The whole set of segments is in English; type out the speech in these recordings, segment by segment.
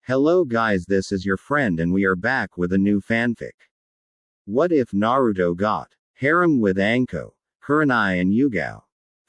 Hello guys, this is your friend and we are back with a new fanfic. What if Naruto got Harem with Anko, Kurenai and Yugao?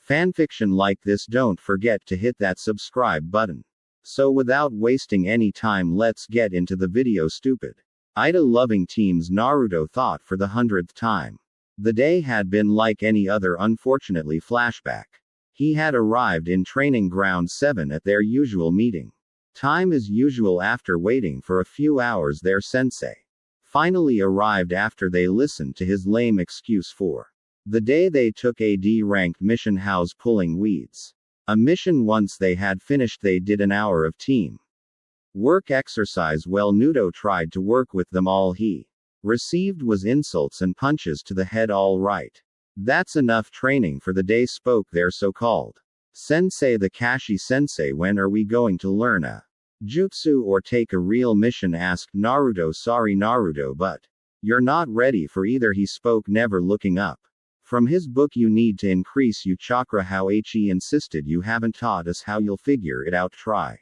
Fanfiction like this, don't forget to hit that subscribe button. So without wasting any time, let's get into the video. Stupid Ida loving teams Naruto thought for the 100th time. The day had been like any other. Unfortunately, flashback. He had arrived in training ground 7 at their usual meeting. Time as usual. After waiting for a few hours, their sensei finally arrived after they listened to his lame excuse for the day they took a D-ranked mission house pulling weeds. A mission. Once they had finished, they did an hour of team work exercise. Well, Naruto tried to work with them. All he received was insults and punches to the head. All right. That's enough training for the day, spoke their so-called sensei, the Kashi sensei. When are we going to learn a jutsu or take a real mission, asked Naruto. Sorry Naruto, but you're not ready for either, he spoke, never looking up from his book. You need to increase your chakra. How? He insisted. You haven't taught us how, you'll figure it out. Try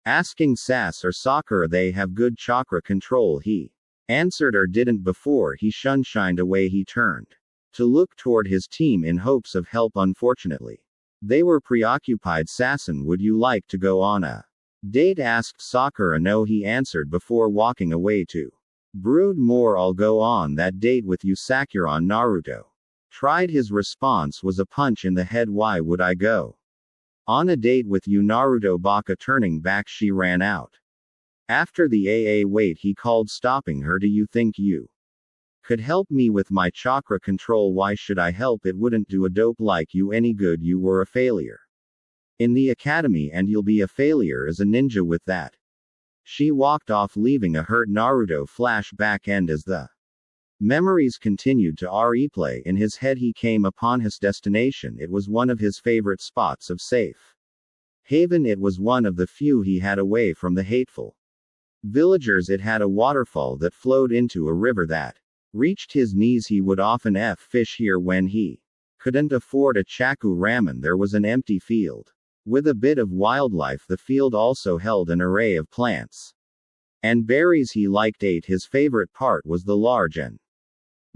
asking Sas or Sakura, they have good chakra control, he answered, or didn't. Before he shined away, he turned to look toward his team in hopes of help. Unfortunately, they were preoccupied. Sassen, would you like to go on a date, asked Sakura. No, he answered before walking away to brood more. I'll go on that date with you, Sakura. Naruto tried. His response was a punch in the head. Why would I go on a date with you, Naruto? Baka turning back, she ran out. After the AA, wait, he called, stopping her. Do you think you could help me with my chakra control? Why should I help? It wouldn't do a dope like you any good. You were a failure in the academy and you'll be a failure as a ninja with that. She walked off, leaving a hurt Naruto. Flashback. And as the memories continued to replay in his head, he came upon his destination. It was one of his favorite spots of safe haven. It was one of the few he had away from the hateful villagers. It had a waterfall that flowed into a river that reached his knees. He would often fish here when he couldn't afford a chaku ramen. There was an empty field with a bit of wildlife. The field also held an array of plants and berries he liked. His favorite part was the large and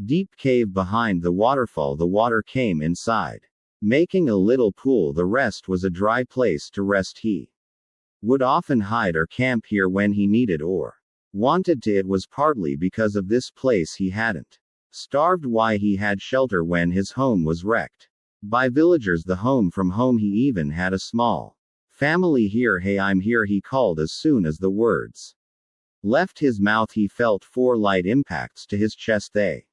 deep cave behind the waterfall. The water came inside, making a little pool. The rest was a dry place to rest. He would often hide or camp here when he needed or wanted to. It was partly because of this place he hadn't starved. Why? He had shelter when his home was wrecked by villagers. The home from home. He even had a small family here. Hey, I'm here, he called. As soon as the words left his mouth, he felt 4 light impacts to his chest. They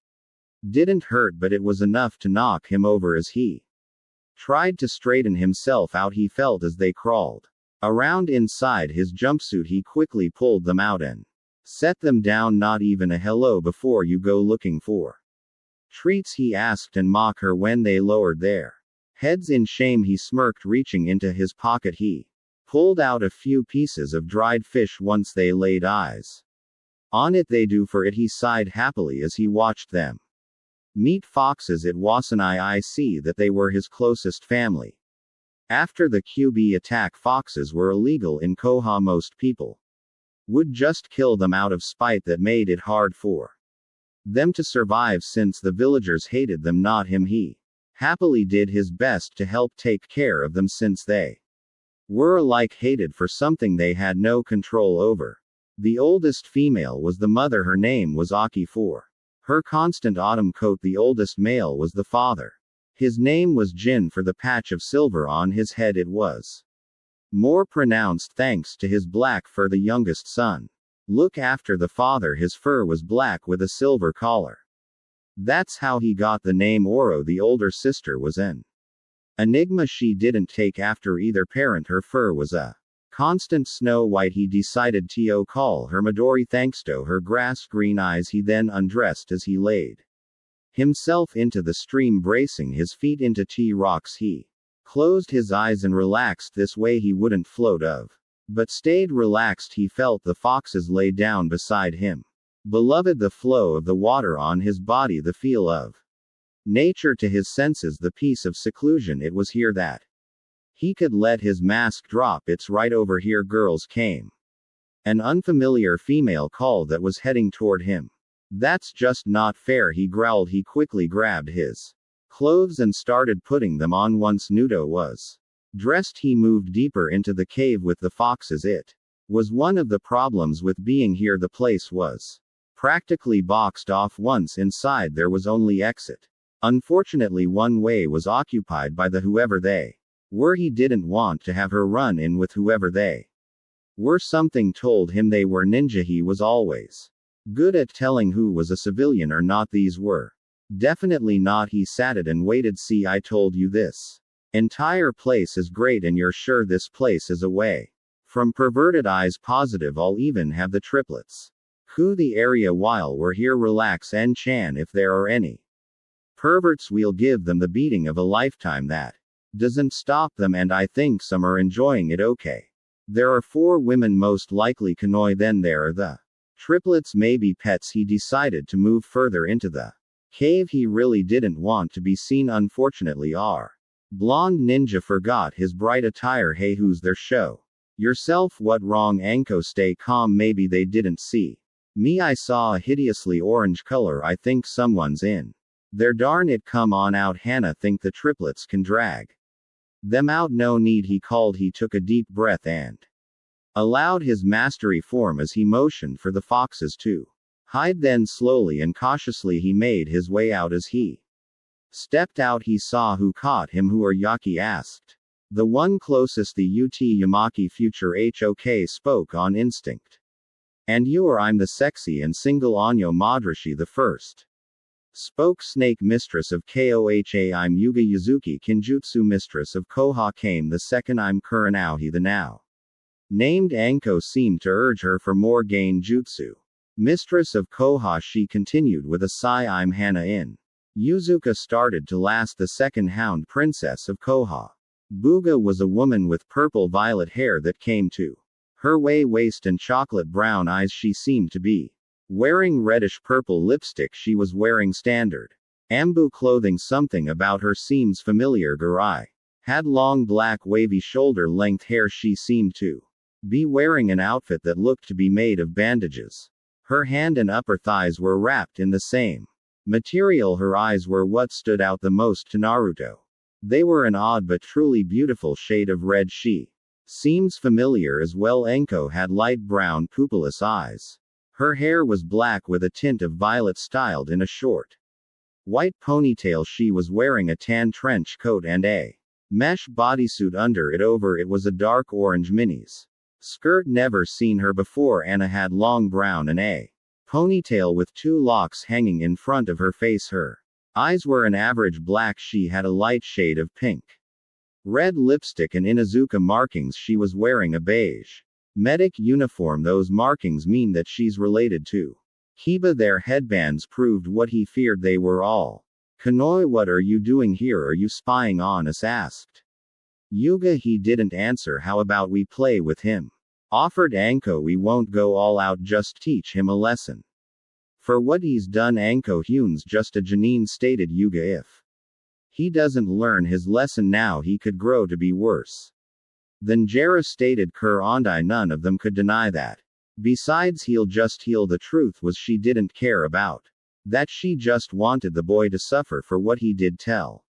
didn't hurt, but it was enough to knock him over. As he tried to straighten himself out, he felt as they crawled around inside his jumpsuit. He quickly pulled them out and set them down. Not even a hello before you go looking for treats, he asked, and mock her when they lowered their heads in shame. He smirked, reaching into his pocket. He pulled out a few pieces of dried fish. Once they laid eyes on it, they do for it, he sighed happily as he watched them meet foxes. It wasn't I see that they were his closest family. After the QB attack, foxes were illegal in Koha. Most people would just kill them out of spite. That made it hard for them to survive since the villagers hated them, not him. He happily did his best to help take care of them since they were alike hated for something they had no control over. The oldest female was the mother. Her name was Aki. For her constant autumn coat, the oldest male was the father. His name was Jin. For the patch of silver on his head, it was more pronounced thanks to his black fur. The youngest son looked after the father. His fur was black with a silver collar. That's how he got the name Oro. The older sister was an enigma. She didn't take after either parent. Her fur was a constant snow white. He decided to call her Midori thanks to her grass green eyes. He then undressed as he laid himself into the stream, bracing his feet into rocks. He closed his eyes and relaxed. This way he wouldn't float but stayed relaxed. He felt the foxes lay down beside him. Beloved, the flow of the water on his body, the feel of nature to his senses, the peace of seclusion. It was here that he could let his mask drop. It's right over here. Girls came An unfamiliar female call that was heading toward him. That's just not fair, he growled. He quickly grabbed his clothes and started putting them on. Once Naruto was dressed, he moved deeper into the cave with the foxes. It was one of the problems with being here. The place was practically boxed off. Once inside, there was only exit. Unfortunately, one way was occupied by the whoever they were. He didn't want to have her run in with whoever they were. Something told him they were ninja. He was always good at telling who was a civilian or not. These were definitely not. He sat it and waited. See, I told you this entire place is great, and you're sure this place is away from perverted eyes? Positive. I'll even have the triplets who the area while we're here. Relax, En-chan. If there are any perverts, we'll give them the beating of a lifetime. That doesn't stop them, and I think some are enjoying it. Okay. There are 4 women, most likely Kurenai. Then there are the triplets, maybe pets. He decided to move further into the cave. He really didn't want to be seen. Unfortunately, our blonde ninja forgot his bright attire. Hey, who's there? Show yourself. What wrong? Anko, stay calm. Maybe they didn't see me. I saw a hideously orange color. I think someone's in there. Darn it, come on out, Hana. Think the triplets can drag them out? No need, he called. He took a deep breath and allowed his mastery form as he motioned for the foxes to hide. Then slowly and cautiously he made his way out. As he stepped out, he saw who caught him. Who are? Yaki asked. The one closest. The Yamaki future HOK spoke on instinct. And you are? I'm the sexy and single Anyo Madrashi. The first spoke. Snake, mistress of Koha. I'm Yuga Yuzuki Kinjutsu, mistress of Koha. Came the second. I'm Kurenai. The now named Anko seemed to urge her for more gain jutsu. Mistress of Koha, she continued with a sigh. I'm Hana in Yuzuka. Started to last. The second hound princess of Koha. Buga was a woman with purple-violet hair that came to her waist and chocolate brown eyes. She seemed to be wearing reddish-purple lipstick. She was wearing standard Ambu clothing. Something about her seems familiar. Garai had long black wavy shoulder-length hair. She seemed to be wearing an outfit that looked to be made of bandages. Her hand and upper thighs were wrapped in the same material. Her eyes were what stood out the most to Naruto. They were an odd but truly beautiful shade of red. She seems familiar as well. Anko had light brown pupilless eyes. Her hair was black with a tint of violet, styled in a short white ponytail. She was wearing a tan trench coat and a mesh bodysuit under it. Over it was a dark orange minis skirt. Never seen her before. Anna had long brown and a ponytail with 2 locks hanging in front of her face. Her eyes were an average black. She had a light shade of pink red lipstick and Inuzuka markings. She was wearing a beige medic uniform. Those markings mean that she's related to Kiba. Their headbands proved what he feared. They were all Kurenai. What are you doing here? Are you spying on us? Asked Yuga. He didn't answer. How about we play with him? Offered Anko. We won't go all out, just teach him a lesson for what he's done. Anko Hyun's just a Janine, stated Yuga. If he doesn't learn his lesson now, he could grow to be worse than Jera, stated Kur Andai. None of them could deny that. Besides, he'll just heal. The truth was, she didn't care about that. She just wanted the boy to suffer for what he did. Tell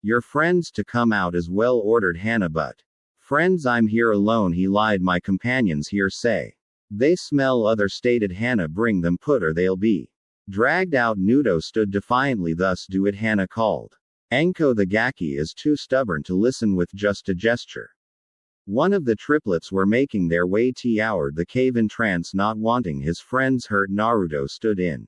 your friends to come out as well, ordered Hana. But friends, I'm here alone. He lied. My companions here say they smell other, stated Hana. Bring them, put, or they'll be dragged out. Naruto stood defiantly. Thus do it, Hana called. Anko the Gaki is too stubborn to listen with just a gesture. One of the triplets were making their way toward the cave in trance, not wanting his friends hurt. Naruto stood in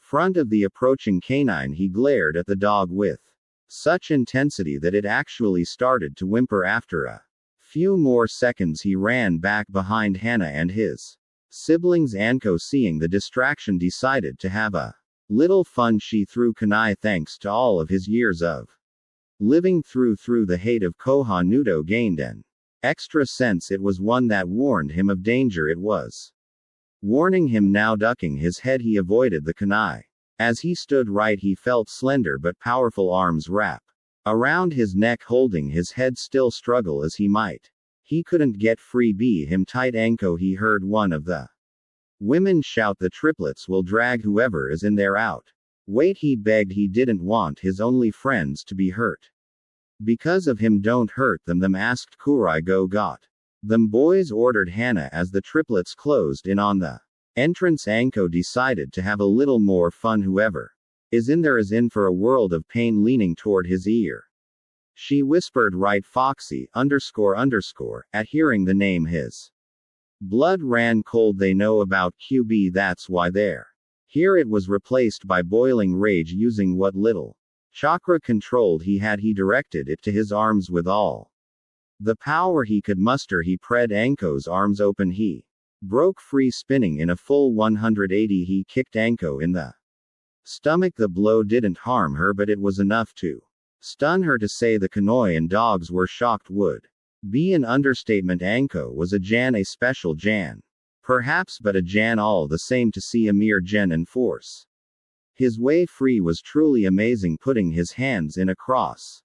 front of the approaching canine. He glared at the dog with such intensity that it actually started to whimper. After a few more seconds, he ran back behind Hana and his siblings. Anko, seeing the distraction, decided to have a little fun. She threw kunai. Thanks to all of his years of living through the hate of Koha, Naruto gained an extra sense. It was one that warned him of danger. It was warning him now. Ducking his head, he avoided the kunai. As he stood right, he felt slender but powerful arms wrap around his neck, holding his head still. Struggle as he might, He couldn't get free. Be him tight Anko. He heard one of the women shout, the triplets will drag whoever is in there out. Wait, he begged. He didn't want his only friends to be hurt. Because of him, don't hurt them. Them asked Kurenai. Go got them boys, ordered Hana as the triplets closed in on the entrance. Anko decided to have a little more fun. Whoever is in there is in for a world of pain. Leaning toward his ear, she whispered, right Foxy __, at hearing the name his blood ran cold. They know about QB, that's why they're here. It was replaced by boiling rage. Using what little chakra controlled he had, he directed it to his arms with all the power he could muster. He pried Anko's arms open. He broke free, spinning in a full 180. He kicked Anko in the stomach. The blow didn't harm her, but it was enough to stun her. To say the Kurenai and dogs were shocked would be an understatement. Anko was a Jan, a special Jan. Perhaps, but a Jan all the same. To see a mere Jan and force his way free was truly amazing. Putting his hands in a cross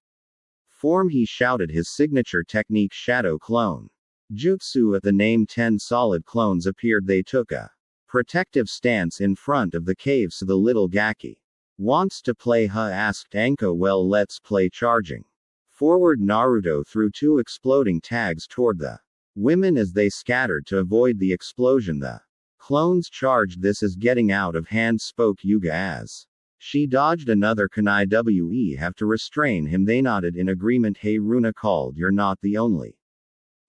form, he shouted his signature technique, Shadow Clone Jutsu. At the name, 10 solid clones appeared. They took a protective stance in front of the cave. So the little Gaki wants to play, huh? Asked Anko. Well, let's play. Charging forward, Naruto threw 2 exploding tags toward the women as they scattered to avoid the explosion. The clones charged. This is getting out of hand, spoke Yuga as she dodged another Kurenai. We have to restrain him. They nodded in agreement. Hey, Runa called, you're not the only.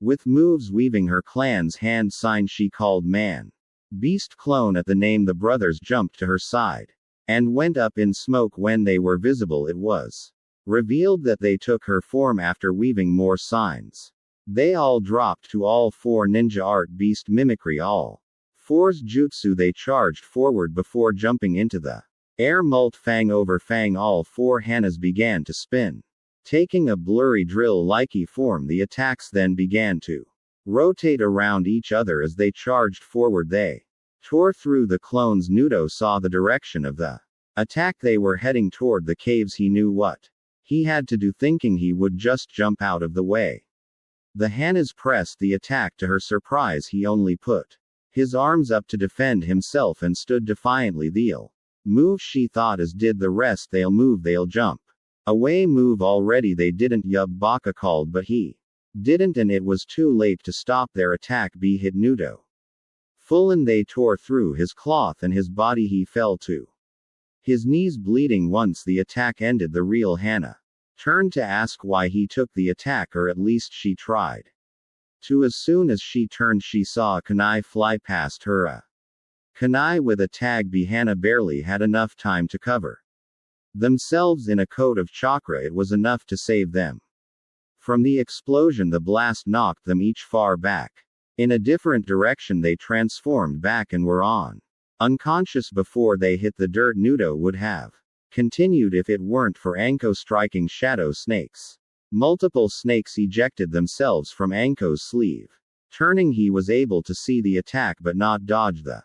With moves weaving her clan's hand sign, she called man beast clone. At the name, the brothers jumped to her side and went up in smoke. When they were visible, it was revealed that they took her form. After weaving more signs, they all dropped to all 4 ninja art beast mimicry. All 4's jutsu. They charged forward before jumping into the air. Mult fang over fang. All 4 Hanas began to spin, taking a blurry drill-like form. The attacks then began to rotate around each other as they charged forward. They tore through the clones. Naruto saw the direction of the attack. They were heading toward the caves. He knew what he had to do, thinking he would just jump out of the way. The Hanas pressed the attack. To her surprise, he only put his arms up to defend himself and stood defiantly. They'll move, she thought, as did the rest. They'll move, they'll jump away. Move already. They didn't. Yub Baka called, but he didn't, and it was too late to stop their attack. B hit Naruto full, and they tore through his cloth and his body. He fell to his knees, bleeding. Once the attack ended, the real Hana turned to ask why he took the attack, or at least she tried to. As soon as she turned, she saw a Kurenai fly past her. A Kurenai with a tag B. Hana barely had enough time to cover themselves in a coat of chakra. It was enough to save them from the explosion. The blast knocked them each far back in a different direction. They transformed back and were unconscious before they hit the dirt. Naruto would have continued if it weren't for Anko striking shadow snakes. Multiple snakes ejected themselves from Anko's sleeve. Turning, he was able to see the attack but not dodge the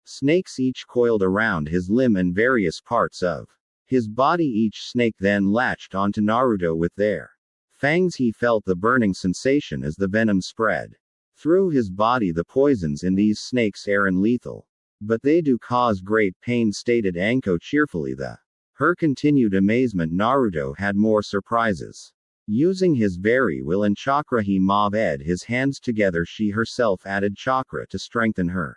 snakes. Each coiled around his limb and various parts of his body. Each snake then latched onto Naruto with their fangs. He felt the burning sensation as the venom spread through his body. The poisons in these snakes aren't lethal, but they do cause great pain, stated Anko cheerfully. Her continued amazement, Naruto had more surprises. Using his very will and chakra, he moved his hands together. She herself added chakra to strengthen her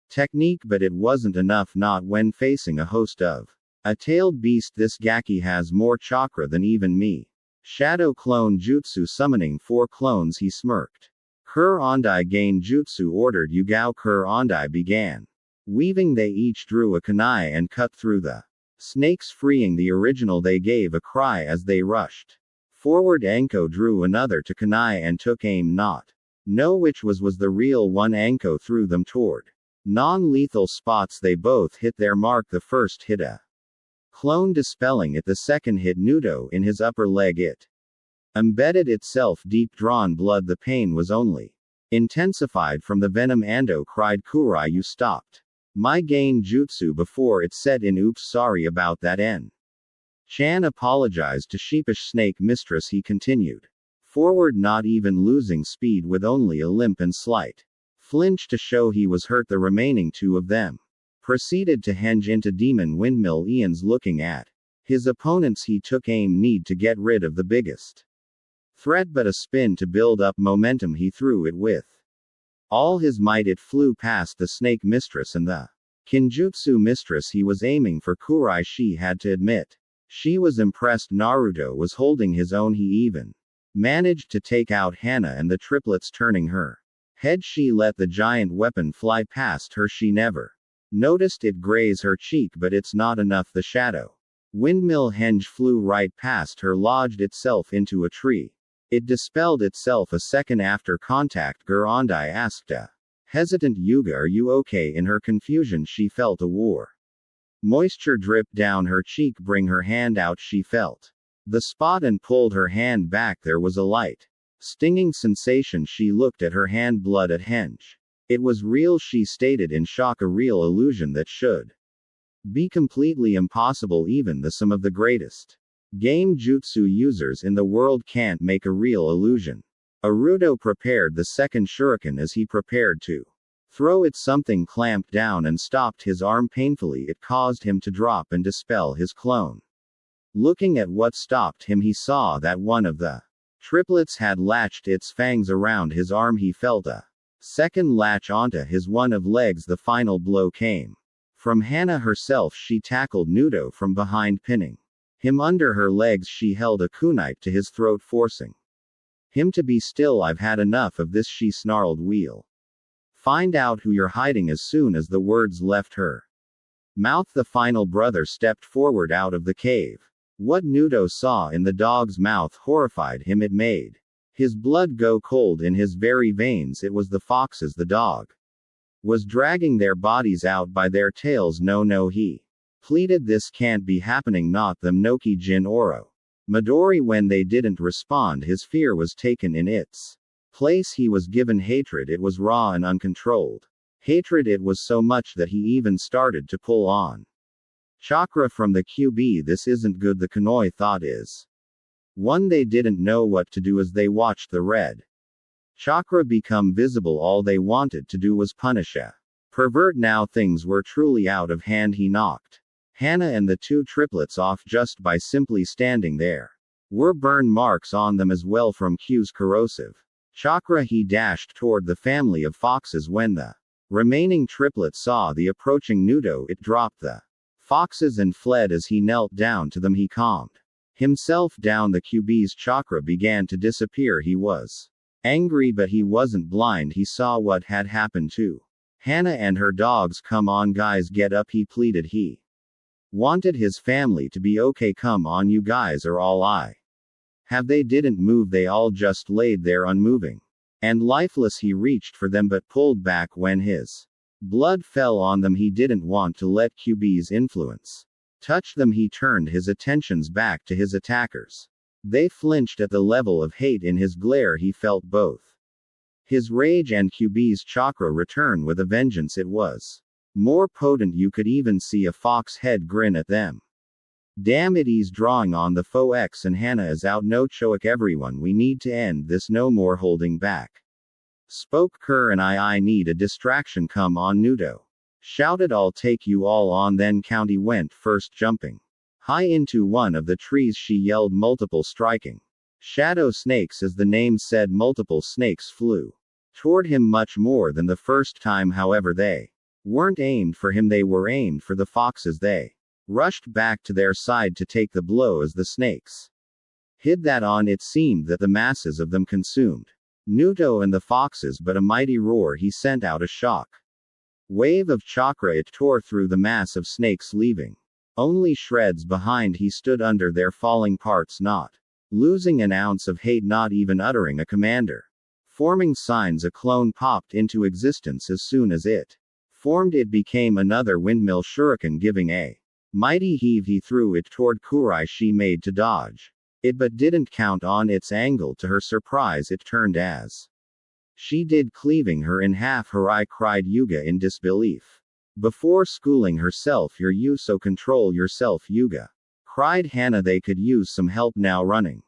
technique, but it wasn't enough, not when facing a host of a tailed beast. This Gaki has more chakra than even me. Shadow clone jutsu, summoning 4 clones, he smirked. Kur Ondai gain jutsu, ordered Yugao. Kur Ondai began weaving. They each drew a kunai and cut through the snakes, freeing the original. They gave a cry as they rushed forward. Anko drew another to kunai and took aim. Not know which was the real one. Anko threw them toward non-lethal spots. They both hit their mark. The first hit a clone, dispelling it. The second hit Naruto in his upper leg. It embedded itself deep. Drawn blood. The pain was only intensified from the venom. Ando cried, Kurenai, you stopped my gain jutsu before it set in. Oops, sorry about that. Chan apologized to sheepish snake mistress. He continued Forward, not even losing speed with only a limp and slight flinch to show he was hurt. The remaining two of them proceeded to henge into Demon Windmill Ian's looking at his opponents. He took aim, need to get rid of the biggest threat, but a spin to build up momentum. He threw it with all his might. It flew past the snake mistress and the Kinjutsu mistress. He was aiming for Kurenai. She had to admit she was impressed. Naruto was holding his own. He even managed to take out Hana and the triplets. Turning her head, she let the giant weapon fly past her. She never noticed it graze her cheek, but it's not enough. The shadow windmill henge flew right past her, lodged itself into a tree. It dispelled itself a second after contact. Gurandai asked a hesitant Yuga, "Are you okay?" In her confusion, she felt a war moisture drip down her cheek. Bring her hand out. She felt the spot and pulled her hand back. There was a light, stinging sensation. She looked at her hand. Blood at henge. It was real, she stated in shock. A real illusion that should be completely impossible. Even the some of the greatest game jutsu users in the world can't make a real illusion. Naruto prepared the second shuriken. As he prepared to throw it, something clamped down and stopped his arm painfully. It caused him to drop and dispel his clone. Looking at what stopped him, he saw that one of the triplets had latched its fangs around his arm. He felt a second latch onto his one of legs. The final blow came from Hana herself. She tackled Naruto from behind, pinning him under her legs. She held a kunai to his throat, forcing him to be still. "I've had enough of this," she snarled. "We'll find out who you're hiding." As soon as the words left her mouth, the final brother stepped forward out of the cave. What Naruto saw in the dog's mouth horrified him. It made his blood go cold in his very veins. It was the foxes. The dog was dragging their bodies out by their tails. No, he pleaded. "This can't be happening. Not them." Noki Jin Oro Midori. When they didn't respond, his fear was taken in its place. He was given hatred. It was raw and uncontrolled hatred. It was so much that he even started to pull on chakra from the QB. This isn't good, the Kunoi thought. Is one. They didn't know what to do as they watched the red chakra become visible. All they wanted to do was punish a pervert. Now things were truly out of hand. He knocked Hana and the two triplets off just by simply standing there. Were burn marks on them as well from Q's corrosive chakra. He dashed toward the family of foxes. When the remaining triplet saw the approaching Naruto, it dropped the foxes and fled. As he knelt down to them, he calmed himself down. The QB's chakra began to disappear. He was angry, but he wasn't blind. He saw what had happened to Hana and her dogs. "Come on guys, get up," he pleaded. He wanted his family to be okay. "Come on, you guys are all I have." They didn't move. They all just laid there unmoving and lifeless. He reached for them but pulled back when his blood fell on them. He didn't want to let QB's influence touch them. He turned his attentions back to his attackers. They flinched at the level of hate in his glare. He felt both his rage and QB's chakra return with a vengeance. It was more potent. You could even see a fox head grin at them. "Damn it, he's drawing on the foe. X and Hana is out. No choke. Everyone, we need to end this. No more holding back," spoke Kurenai. "I need a distraction. Come on," Naruto shouted. "I'll take you all on." Then County went first, jumping high into one of the trees. She yelled multiple striking shadow snakes. As the name said, multiple snakes flew toward him, much more than the first time. However, they weren't aimed for him. They were aimed for the foxes. They rushed back to their side to take the blow as the snakes hid that on. It seemed that the masses of them consumed Naruto and the foxes, but a mighty roar he sent out a shock wave of chakra. It tore through the mass of snakes, leaving only shreds behind. He stood under their falling parts, not losing an ounce of hate, not even uttering a commander. Forming signs, a clone popped into existence. As soon as it formed, it became another windmill shuriken. Giving a mighty heave, he threw it toward Kurenai. She made to dodge it but didn't count on its angle. To her surprise, it turned as she did, cleaving her in half. "Harai!" cried Yuga in disbelief. "Before schooling herself, you so control yourself." "Yuga!" cried Hana. "They could use some help now." Running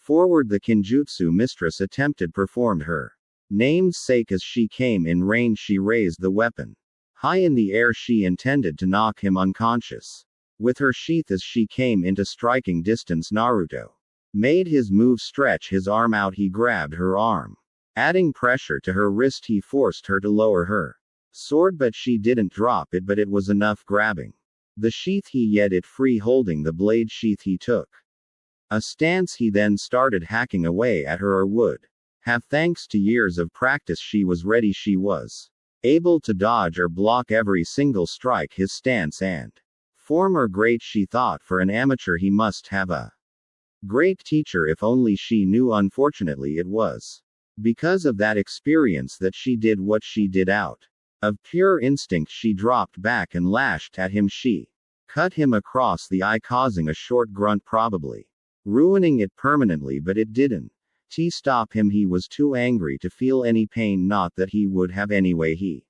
Forward the Kinjutsu mistress attempted performed her name's sake as she came in range she raised the weapon. High in the air she intended to knock him unconscious. With her sheath as she came into striking distance Naruto made his move stretch his arm out he grabbed her arm. Adding pressure to her wrist he forced her to lower her sword but she didn't drop it but it was enough grabbing the sheath he yet it free holding the blade sheath he took a stance he then started hacking away at her or would have thanks to years of practice she was ready she was able to dodge or block every single strike his stance and form or great she thought for an amateur he must have a great teacher if only she knew unfortunately it was because of that experience that she did what she did out of pure instinct she dropped back and lashed at him she cut him across the eye causing a short grunt probably ruining it permanently but it didn't stop him he was too angry to feel any pain not that he would have anyway he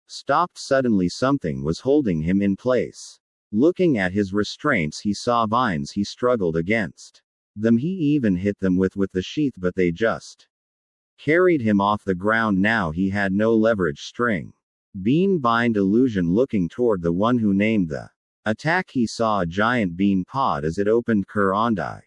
stopped suddenly something was holding him in place. Looking at his restraints he saw vines he struggled against them he even hit them with the sheath but they just carried him off the ground now he had no leverage string. Bean bind illusion looking toward the one who named the attack he saw a giant bean pod as it opened Kurenai.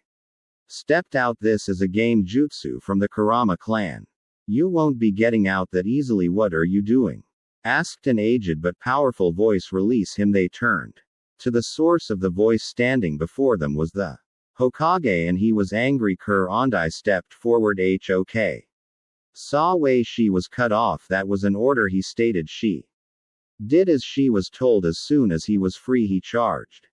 Stepped out this is a game jutsu from the Kurama clan. You won't be getting out that easily what are you doing? Asked an aged but powerful voice release him they turned. To the source of the voice standing before them was the Hokage and he was angry Kurenai stepped forward HOK. Saw way she was cut off that was an order he stated she did as she was told as soon as he was free he charged.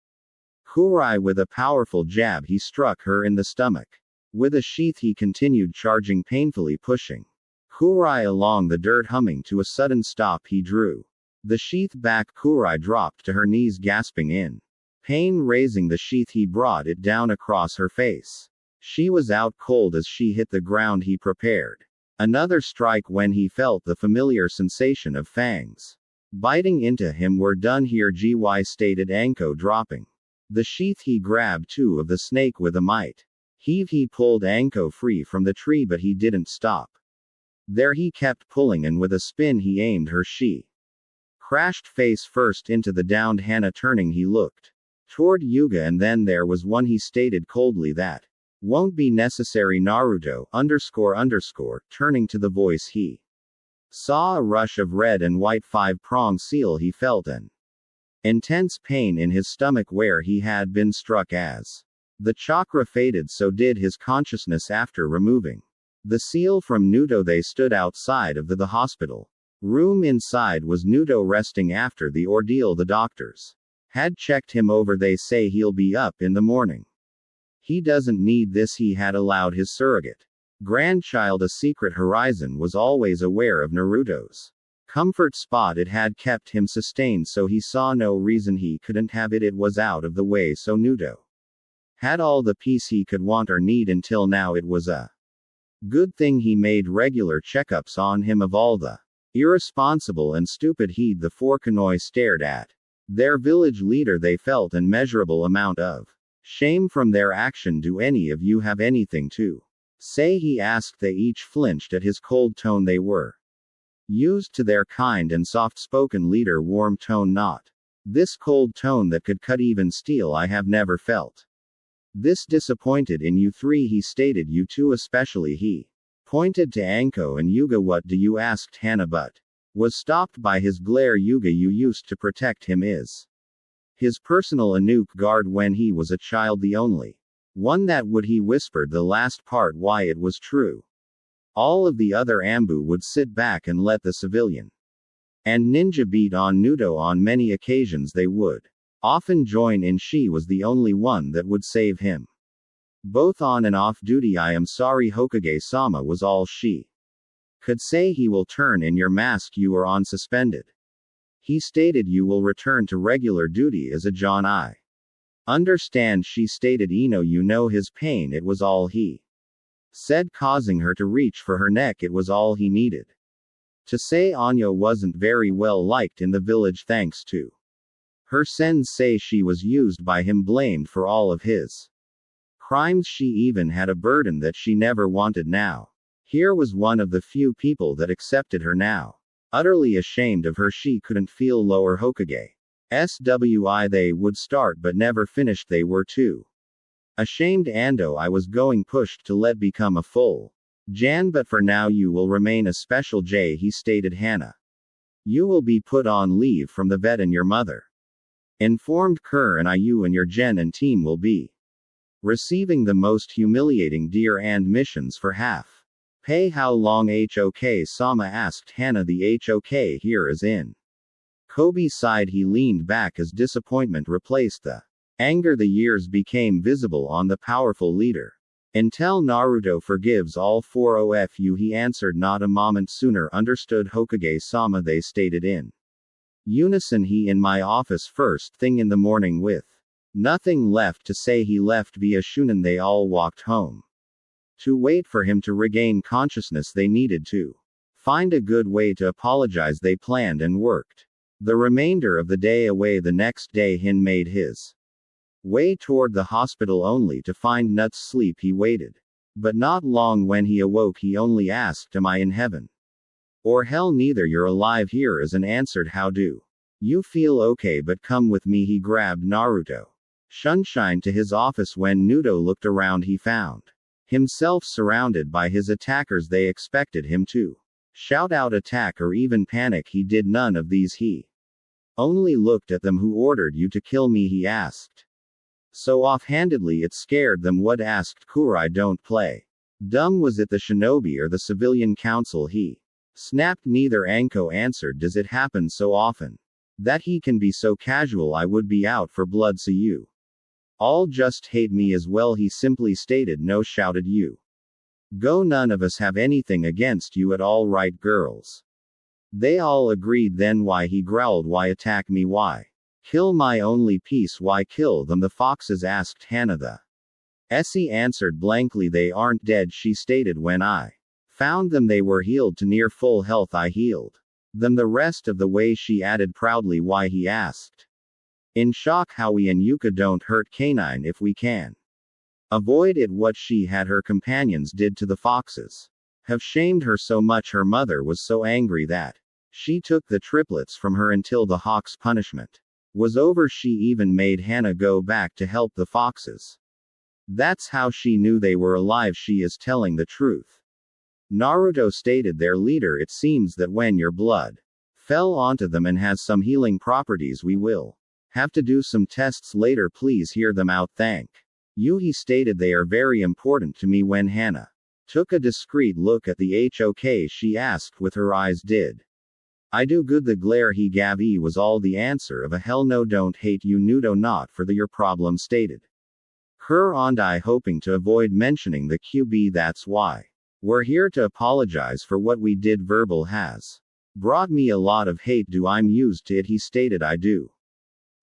Kurenai with a powerful jab he struck her in the stomach. With a sheath he continued charging painfully pushing Kurenai along the dirt humming to a sudden stop he drew the sheath back Kurenai dropped to her knees gasping in pain raising the sheath he brought it down across her face. She was out cold as she hit the ground he prepared another strike when he felt the familiar sensation of fangs biting into him. We're done here GY stated Anko dropping the sheath he grabbed two of the snake with a might heave he pulled Anko free from the tree but he didn't stop there he kept pulling and with a spin he aimed her she crashed face first into the downed Hana turning he looked toward Yuga and then there was one he stated coldly that won't be necessary Naruto turning to the voice he saw a rush of red and white five-prong seal he felt an intense pain in his stomach where he had been struck as the chakra faded so did his consciousness after removing the seal from Naruto. They stood outside of the hospital room. Inside was Naruto resting after the ordeal. The doctors had checked him over. They say he'll be up in the morning. He doesn't need this. He had allowed his surrogate grandchild a secret. Horizon was always aware of Naruto's comfort spot. It had kept him sustained so he saw no reason he couldn't have it. It was out of the way so Naruto had all the peace he could want or need until now. It was a good thing he made regular checkups on him. Of all the irresponsible and stupid he'd the four Kurenai stared at their village leader they felt an immeasurable amount of shame from their action. Do any of you have anything to say? He asked. They each flinched at his cold tone. They were used to their kind and soft-spoken leader warm tone, not this cold tone that could cut even steel. I have never felt this disappointed in you three, he stated. You two especially. He pointed to Anko and Yuga. What do you? Asked Hana but was stopped by his glare. Yuga, you used to protect him is his personal Anuk guard when he was a child, the only one that would. He whispered the last part. Why, it was true. All of the other Ambu would sit back and let the civilian and ninja beat on Naruto. On many occasions they would often join in. She was the only one that would save him both on and off duty. I am sorry Hokage-sama was all she could say. He will turn in your mask. You are on suspended. He stated you will return to regular duty as a John. I understand, she stated. Ino, you know his pain. It was all he said, causing her to reach for her neck. It was all he needed to say. Anyo wasn't very well liked in the village thanks to her sensei. She was used by him, blamed for all of his crimes. She even had a burden that she never wanted now. Here was one of the few people that accepted her now. Utterly ashamed of her, she couldn't feel lower Hokage. SWI they would start but never finished. They were too ashamed. Ando I was going pushed to let become a full Jan, but for now you will remain a special J, he stated. Hana, you will be put on leave from the vet and your mother informed Kerr and you and your Gen and team will be receiving the most humiliating deer and missions for half pay. How long? Hok-sama asked Hana. The Hok here is in. Kobe sighed. He leaned back as disappointment replaced the anger. The years became visible on the powerful leader. Until Naruto forgives all four of you, he answered. Not a moment sooner. Understood Hokage-sama, they stated in unison. He in my office first thing in the morning. With nothing left to say, he left via Shunin. They all walked home to wait for him to regain consciousness. They needed to find a good way to apologize. They planned and worked the remainder of the day away. The next day Hin made his way toward the hospital only to find Nuts sleep. He waited, but not long. When he awoke, he only asked, am I in heaven or hell? Neither. You're alive here is an answered. How do you feel? Okay, but come with me. He grabbed Naruto Sunshine to his office. When Naruto looked around, he found himself surrounded by his attackers. They expected him to shout out attack or even panic. He did none of these. He only looked at them. Who ordered you to kill me? He asked so offhandedly it scared them. What? Asked Kurai. Don't play dumb. Was it the shinobi or the civilian council? He snapped. Neither. Anko answered. Does it happen so often that he can be so casual? I would be out for blood, so you all just hate me as well, he simply stated. No, shouted you go. None of us have anything against you at all, right girls? They all agreed. Then why? He growled. Why attack me? Why kill my only piece? Why kill them? The foxes? Asked Hana. The Essie answered blankly. They aren't dead, she stated. When I found them they were healed to near full health. I healed them the rest of the way, she added proudly. Why? He asked in shock. Howie and Yuka don't hurt canine if we can avoid it. What she had her companions did to the foxes have shamed her so much. Her mother was so angry that she took the triplets from her until the hawk's punishment was over. She even made Hana go back to help the foxes. That's how she knew they were alive. She is telling the truth, Naruto stated, their leader. It seems that when your blood fell onto them and has some healing properties, we will have to do some tests later. Please hear them out. Thank you, he stated. They are very important to me. When Hana took a discreet look at the HOK, she asked with her eyes, did I do good? The glare he gave was all the answer of a hell no. Don't hate you, Nudo, not for your problem, stated Kerr and I, hoping to avoid mentioning the QB. That's why we're here to apologize for what we did. Verbal has brought me a lot of hate. Do I'm used to it, he stated. I do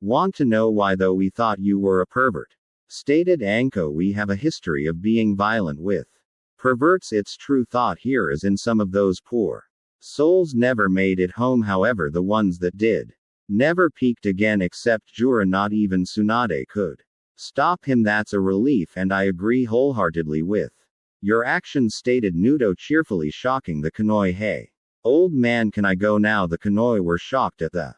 want to know why though. We thought you were a pervert, stated Anko. We have a history of being violent with perverts. It's true. Thought here is in some of those poor souls never made it home. However, the ones that did never peeked again except Jura. Not even Tsunade could stop him. That's a relief, and I agree wholeheartedly with your actions, stated Nudo cheerfully, shocking the Kanoi. Hey, old man, can I go now? The Kanoi were shocked at the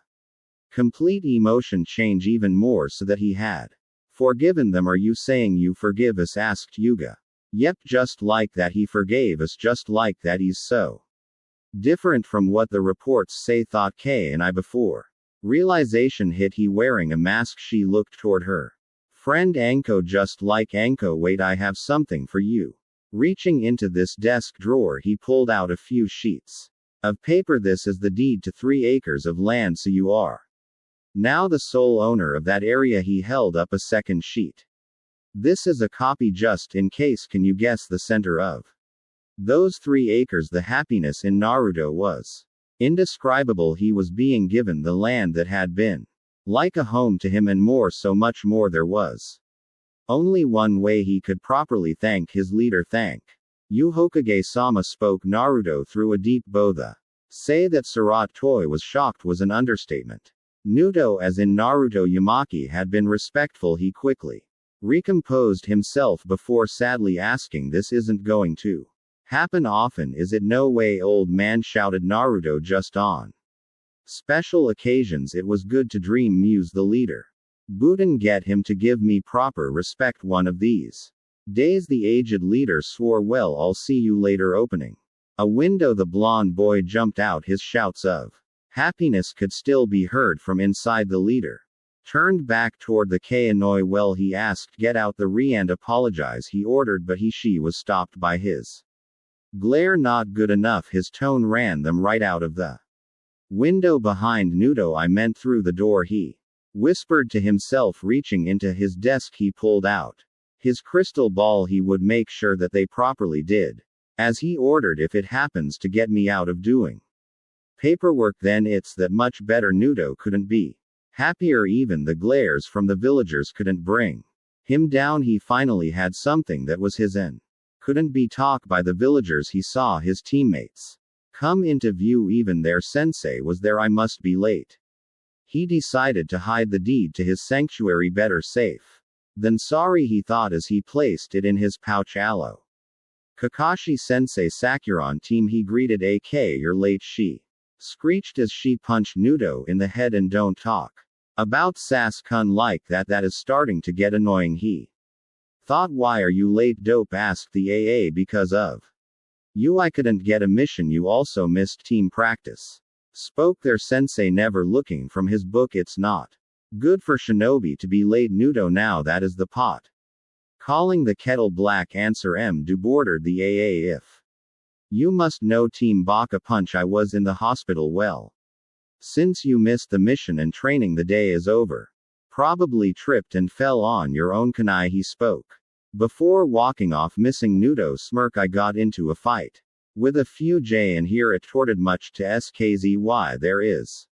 complete emotion change even more so that he had forgiven them. Are you saying you forgive us? Asked Yuga. Yep, just like that. He forgave us just like that. He's so different from what the reports say, thought K and I before realization hit. He wearing a mask. She looked toward her friend Anko. Just like Anko. Wait, I have something for you. Reaching into this desk drawer, he pulled out a few sheets of paper. This is the deed to 3 acres of land, so you are now the sole owner of that area. He held up a second sheet. This is a copy just in case. Can you guess the center of those 3 acres? The happiness in Naruto was indescribable. He was being given the land that had been like a home to him, and more, so much more. There was only one way he could properly thank his leader. Thank you, Hokage-sama, spoke Naruto through a deep bow. The say that Surat Toy was shocked was an understatement. Nudo, as in Naruto Yamaki, had been respectful. He quickly recomposed himself before sadly asking, this isn't going to happen often, is it? No way, old man, shouted Naruto. Just on special occasions it was good to dream, mused the leader. Buden, get him to give me proper respect one of these days, the aged leader swore. Well, I'll see you later. Opening a window, the blonde boy jumped out. His shouts of happiness could still be heard from inside. The leader turned back toward the Kanoi. Well, he asked, get out the re and apologize, he ordered, but she was stopped by his glare. Not good enough, his tone ran them right out of the window behind Nudo. I meant through the door, he whispered to himself. Reaching into his desk, he pulled out his crystal ball. He would make sure that they properly did as he ordered. If it happens to get me out of doing paperwork, then it's that much better. Nudo couldn't be happier. Even the glares from the villagers couldn't bring him down. He finally had something that was his and couldn't be talked by the villagers. He saw his teammates come into view. Even their sensei was there. I must be late. He decided to hide the deed to his sanctuary. Better safe than sorry, he thought as he placed it in his pouch. Allo Kakashi sensei, Sakuran team, he greeted. AK, you're late, she screeched as she punched Nudo in the head. And don't talk about Sas-kun like that, that is starting to get annoying, he thought. Why are you late, Dope asked the AA. Because of you I couldn't get a mission. You also missed team practice, spoke their sensei, never looking from his book. It's not good for shinobi to be late, Nudo. Now that is the pot calling the kettle black. Answer M. Do bordered the AA. If you must know, Team Baka punch, I was in the hospital. Well, since you missed the mission and training, the day is over. Probably tripped and fell on your own, Kunai, he spoke before walking off. Missing Nudo smirk. I got into a fight with a few J and here it torted much to skzy. There is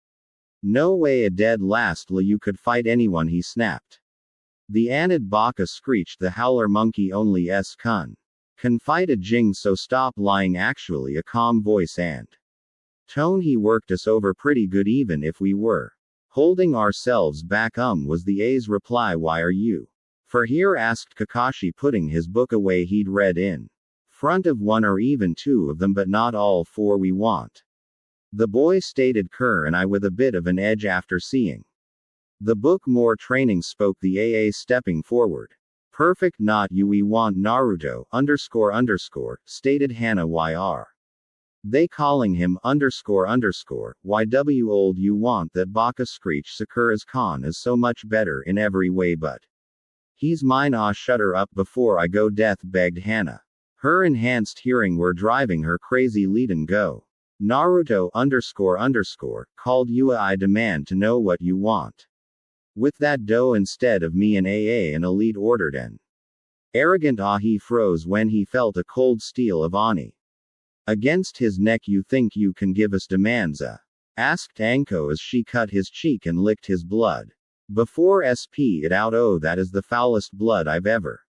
no way a dead lastly you could fight anyone, he snapped. The Anid Baka screeched. The howler monkey only S-kun can fight a Jing, so stop lying. Actually a calm voice and tone. He worked us over pretty good even if we were holding ourselves back, was the A's reply. Why are you for here, asked Kakashi, putting his book away. He'd read in front of one or even two of them, but not all four. We want the boy, stated Kerr and I with a bit of an edge after seeing the book. More training, spoke the AA, stepping forward. Perfect, not you. We want Naruto, __, stated Hana. Why are they calling him __, YW? Old, you want that, Baka screeched. Sakura's Khan is so much better in every way, but he's mine. Ah, shut her up before I go, death begged Hana. Her enhanced hearing were driving her crazy. Lead and go. Naruto __, called Yua. I demand to know what you want with that dough instead of me. An AA and elite ordered an arrogant ah. He froze when he felt a cold steel of Ani against his neck. You think you can give us demands, asked Anko as she cut his cheek and licked his blood before sp it out. Oh, that is the foulest blood I've ever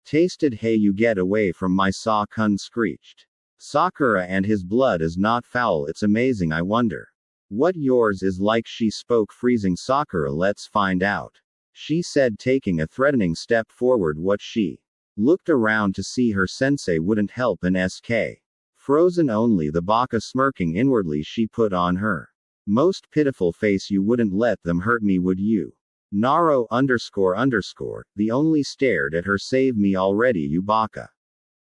tasted. Hey, you get away from my Sa-kun, screeched Sakura, and his blood is not foul. It's amazing. I wonder what yours is like, she spoke, freezing Sakura. Let's find out, she said, taking a threatening step forward. What? She looked around to see her sensei wouldn't help, an SK frozen, only the Baka smirking inwardly. She put on her most pitiful face. You wouldn't let them hurt me, would you? Naro __, the only stared at her. Save me already, you Baka.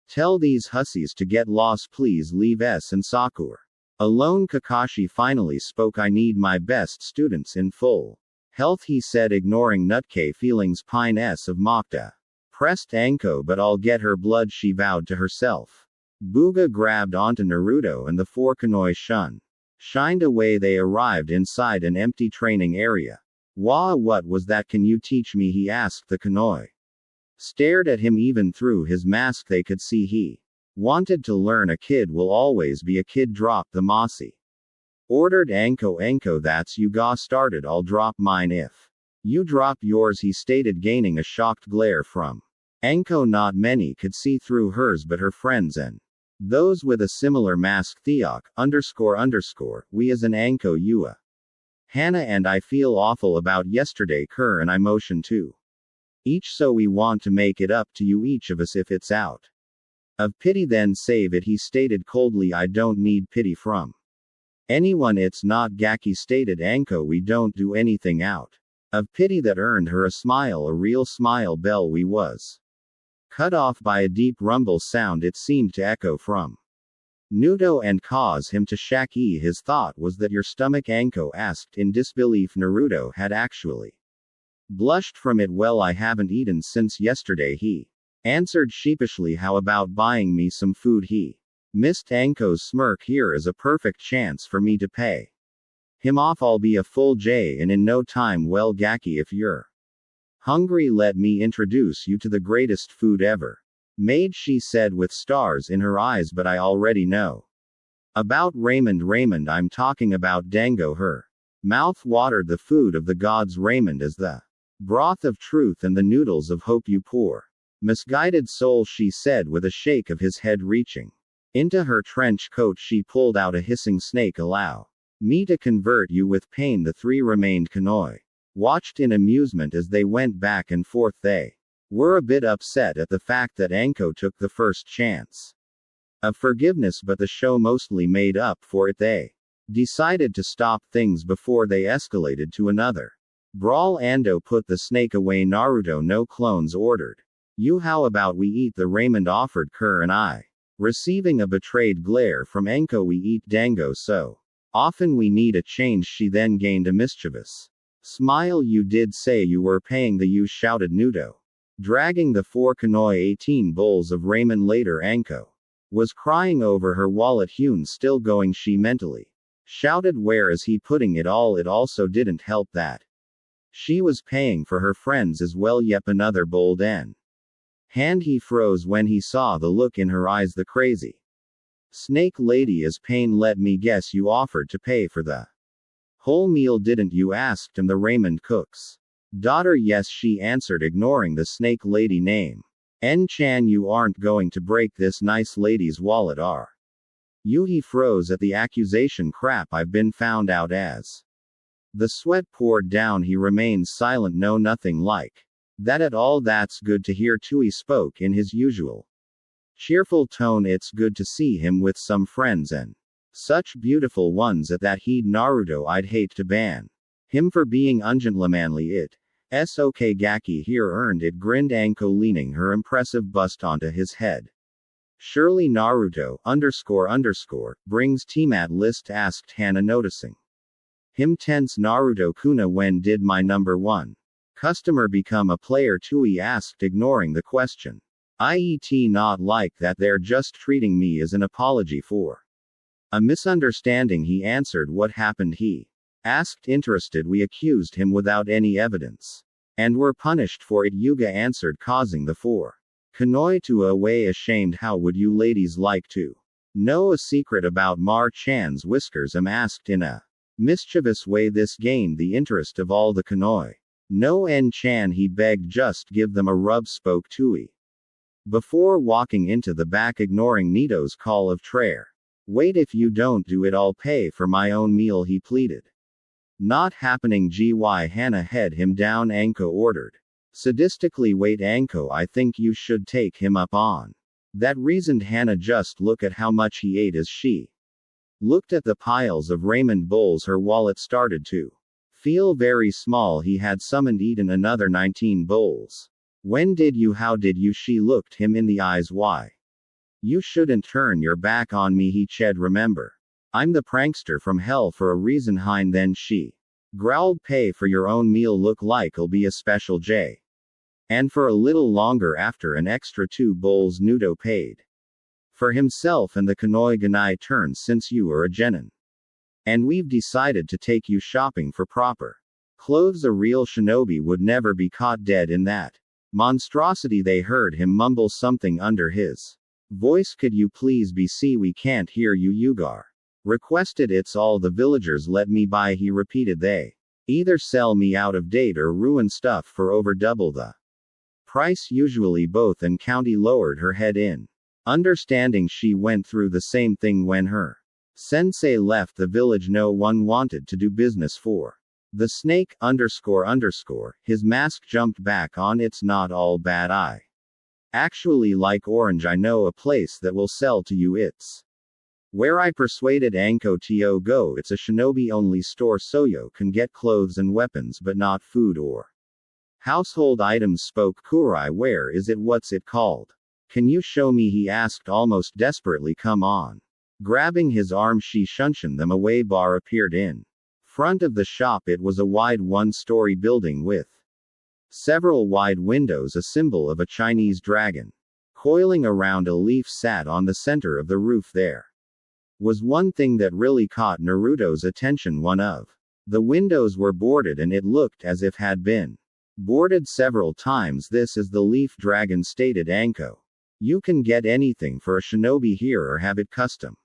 Tell these hussies to get lost, please. Leave S and Sakura alone. Kakashi finally spoke. I need my best students in full health, he said, ignoring Nutke feelings. Pine S of Mokta pressed Anko, but I'll get her blood, she vowed to herself. Booga grabbed onto Naruto and the four Kanoi shined away. They arrived inside an empty training area. Wah, what was that? Can you teach me? He asked. The Kanoi stared at him. Even through his mask they could see he wanted to learn. A kid will always be a kid. Drop the Masi, ordered Anko. Anko, that's Yugao started. I'll drop mine if you drop yours, he stated, gaining a shocked glare from Anko. Not many could see through hers, but her friends and those with a similar mask. Theok __, we as an Anko Yua. Hana and I feel awful about yesterday. Kerr and I motion to Each so we want to make it up to you each of us if it's out of pity then save it, he stated coldly. I don't need pity from anyone, it's not Gaki, stated Anko. We don't do anything out of pity. That earned her a smile, a real smile. Bell we was cut off by a deep rumble sound. It seemed to echo from Naruto and cause him to shaki. His thought was that your stomach, Anko asked in disbelief. Naruto had actually blushed from it. Well, I haven't eaten since yesterday, he answered sheepishly. How about buying me some food? He missed Anko's smirk. Here is a perfect chance for me to pay him off. I'll be a full J in no time. Well, Gaki, if you're hungry, let me introduce you to the greatest food ever made, she said with stars in her eyes. But I already know about Raymond, I'm talking about Dango. Her mouth watered. The food of the gods, Raymond, is the broth of truth and the noodles of hope, you poor misguided soul, she said with a shake of his head. Reaching into her trench coat, she pulled out a hissing snake. Allow me to convert you with pain. The three remained Kurenai watched in amusement as they went back and forth. They were a bit upset at the fact that Anko took the first chance of forgiveness, but the show mostly made up for it. They decided to stop things before they escalated to another brawl. Ando put the snake away. Naruto, no clones, ordered you. How about we eat the Raymond offered Kurenai, receiving a betrayed glare from Anko. We eat Dango so often we need a change. She then gained a mischievous smile. You did say you were paying the you, shouted Naruto, dragging the 4 Kurenai 18 bowls of ramen later. Anko was crying over her wallet. Hyun still going, she mentally shouted. Where is he putting it all? It also didn't help that she was paying for her friends as well. Yep, another bowl then. Hand he froze when he saw the look in her eyes. The crazy snake lady is pain. Let me guess, you offered to pay for the whole meal, didn't you? Asked him the Raymond cook's daughter. Yes, she answered, ignoring the snake lady name. En-chan, you aren't going to break this nice lady's wallet, are you? He froze at the accusation. Crap, I've been found out as. The sweat poured down. He remained silent. No, nothing like that at all. That's good to hear too. He spoke in his usual cheerful tone. It's good to see him with some friends, and such beautiful ones at that. He'd Naruto, I'd hate to ban him for being ungentlemanly. It's okay, Gaki here earned it, grinned Anko, leaning her impressive bust onto his head. Surely Naruto, __, brings Tmat list, asked Hana, noticing him tense. Naruto Kuna, when did my number 1 customer become a player too? He asked, ignoring the question. It not like that, they're just treating me as an apology for a misunderstanding, he answered. What happened? He asked, interested. We accused him without any evidence and were punished for it, Yuga answered, causing the 4 Kurenai to away ashamed. How would you ladies like to know a secret about Mar-chan's whiskers? Asked in a mischievous way. This gained the interest of all the Kurenai. No, En-chan, he begged, just give them a rub, spoke Tui before walking into the back, ignoring Nito's call of prayer. Wait, if you don't do it, I'll pay for my own meal, he pleaded. Not happening. Gy Hana, head him down, Anko ordered sadistically. Wait, Anko, I think you should take him up on that, reasoned Hana. Just look at how much he ate. As she looked at the piles of Raymond bowls, her wallet started to feel very small. He had summoned eaten another 19 bowls. When did you? How did you? She looked him in the eyes. Why? You shouldn't turn your back on me, he ched. Remember, I'm the prankster from hell for a reason. Hein, then she growled. Pay for your own meal, look like'll be a special J. And for a little longer. After an extra 2 bowls, Naruto paid for himself and the Kurenai. Ganai turns, since you are a genin and we've decided to take you shopping for proper clothes, a real shinobi would never be caught dead in that monstrosity. They heard him mumble something under his voice. Could you please be see, we can't hear you, Yugao requested. It's all the villagers let me buy, he repeated. They either sell me out of date or ruin stuff for over double the price, usually both. And County lowered her head in understanding. She went through the same thing when her sensei left the village. No one wanted to do business for The snake, his mask jumped back on. It's not all bad. I actually like orange. I know a place that will sell to you. It's where I persuaded Anko to go. It's a shinobi only store so you can get clothes and weapons but not food or household items, spoke Kurenai. Where is it? What's it called? Can you show me? He asked almost desperately. Come on. Grabbing his arm, she shunshed them away. Bar appeared in front of the shop. It was a wide one-story building with several wide windows, a symbol of a Chinese dragon coiling around a leaf sat on the center of the roof. There was one thing that really caught Naruto's attention. One of the windows were boarded and it looked as if had been boarded several times. This is the leaf dragon, stated Anko. You can get anything for a shinobi here or have it custom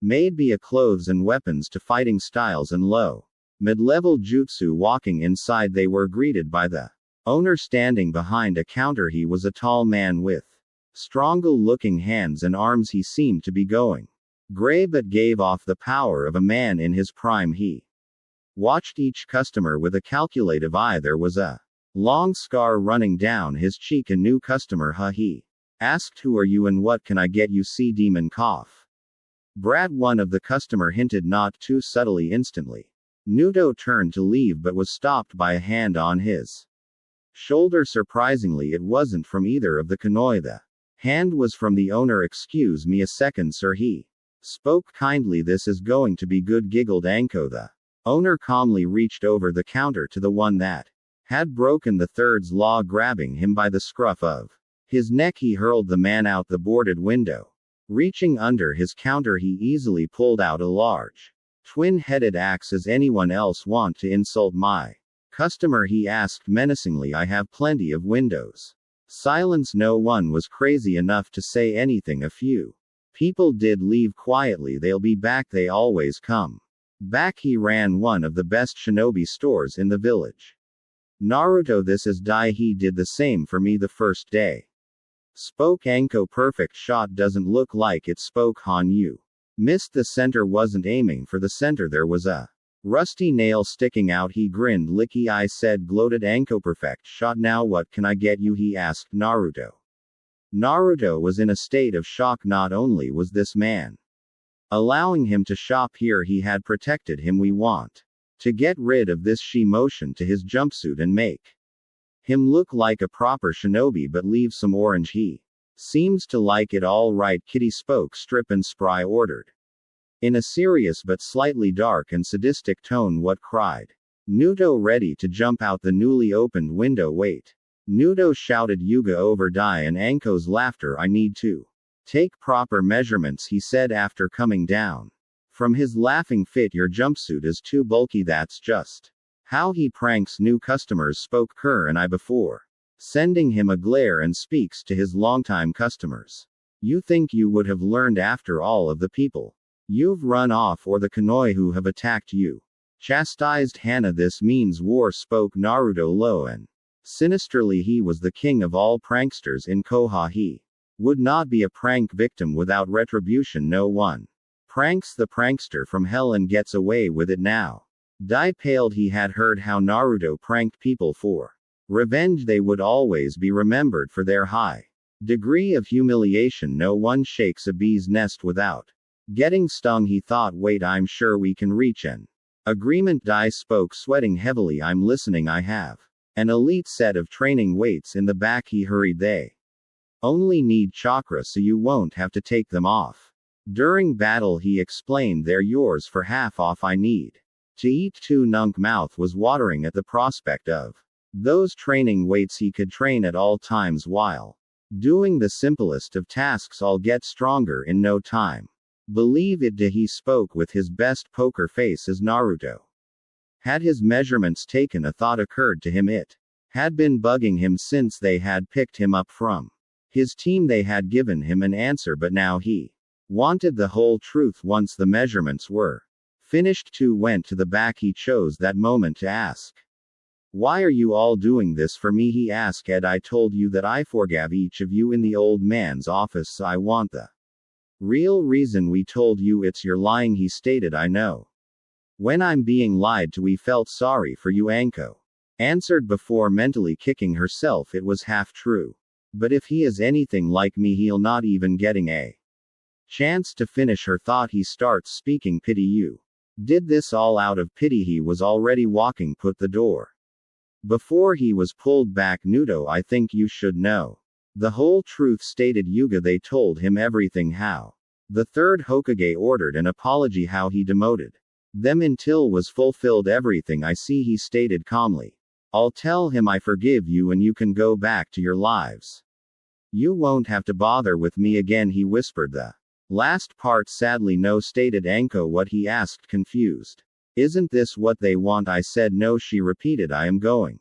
made, be a clothes and weapons to fighting styles and low mid-level jutsu. Walking inside, they were greeted by the owner standing behind a counter. He was a tall man with strong-looking hands and arms. He seemed to be going gray but gave off the power of a man in his prime. He watched each customer with a calculative eye. There was a long scar running down his cheek. A new customer, huh? He asked. Who are you and what can I get you? See demon cough. Brad, one of the customer hinted, not too subtly. Instantly, Naruto turned to leave but was stopped by a hand on his shoulder. Surprisingly, it wasn't from either of the kunai. The hand was from the owner. Excuse me a second, sir. He spoke kindly. This is going to be good, giggled Anko. The owner calmly reached over the counter to the one that had broken the third's law. Grabbing him by the scruff of his neck, he hurled the man out the boarded window. Reaching under his counter, he easily pulled out a large twin-headed axe. Does anyone else want to insult my customer? He asked menacingly. I have plenty of windows. Silence. No one was crazy enough to say anything. A few people did leave quietly. They'll be back. They always come back. He ran one of the best shinobi stores in the village. Naruto, this is Dai. He did the same for me the first day, spoke Anko. Perfect shot. Doesn't look like it, spoke Han. You missed the center. Wasn't aiming for the center. There was a rusty nail sticking out. He grinned. Licky eye, said, gloated Anko. Perfect shot. Now what can I get you? He asked Naruto. Naruto was in a state of shock. Not only was this man allowing him to shop here, he had protected him. We want to get rid of this. She motioned to his jumpsuit and make him look like a proper shinobi but leave some orange. He seems to like it. All right, kitty, spoke Strip and Spry ordered in a serious but slightly dark and sadistic tone. What, cried Naruto, ready to jump out the newly opened window. Wait, Naruto shouted. Yuga over Dai and Anko's laughter. I need to take proper measurements, he said after coming down from his laughing fit. Your jumpsuit is too bulky. That's just how he pranks new customers, spoke Kurenai before sending him a glare, and speaks to his longtime customers. You think you would have learned after all of the people you've run off or the kunai who have attacked you? Chastised Hana. This means war, spoke Naruto low and sinisterly. He was the king of all pranksters in Koha. He would not be a prank victim without retribution. No one pranks the prankster from hell and gets away with it. Now Dai paled. He had heard how Naruto pranked people for revenge. They would always be remembered for their high degree of humiliation. No one shakes a bee's nest without getting stung. He thought, wait, I'm sure we can reach an agreement. Dai spoke, sweating heavily. I'm listening. I have an elite set of training weights in the back. He hurried. They only need chakra so you won't have to take them off during battle, he explained. They're yours for half off. I need to eat too. Nunk mouth was watering at the prospect of those training weights. He could train at all times while doing the simplest of tasks. I'll get stronger in no time. Believe it. He spoke with his best poker face as Naruto had his measurements taken. A thought occurred to him. It had been bugging him since they had picked him up from his team. They had given him an answer, but now he wanted the whole truth. Once the measurements were finished, two went to the back. He chose that moment to ask, why are you all doing this for me? He asked. Ed, I told you that I forgave each of you in the old man's office, so I want the real reason. We told you. It's your lying, he stated. I know When I'm being lied to, we felt sorry for you, Anko answered before mentally kicking herself. It was half true. But if he is anything like me, he'll not even getting a chance to finish her thought. He starts speaking. Pity you. Did this all out of pity. He was already walking put the door before he was pulled back. Naruto, I think you should know the whole truth, stated Yuga. They told him everything. How the third Hokage ordered an apology, how he demoted them until was fulfilled. Everything I see, he stated calmly. I'll tell him I forgive you and you can go back to your lives. You won't have to bother with me again. He whispered the last part sadly. No, stated Anko. What? He asked, confused. Isn't this what they want? I said no. She repeated, I am going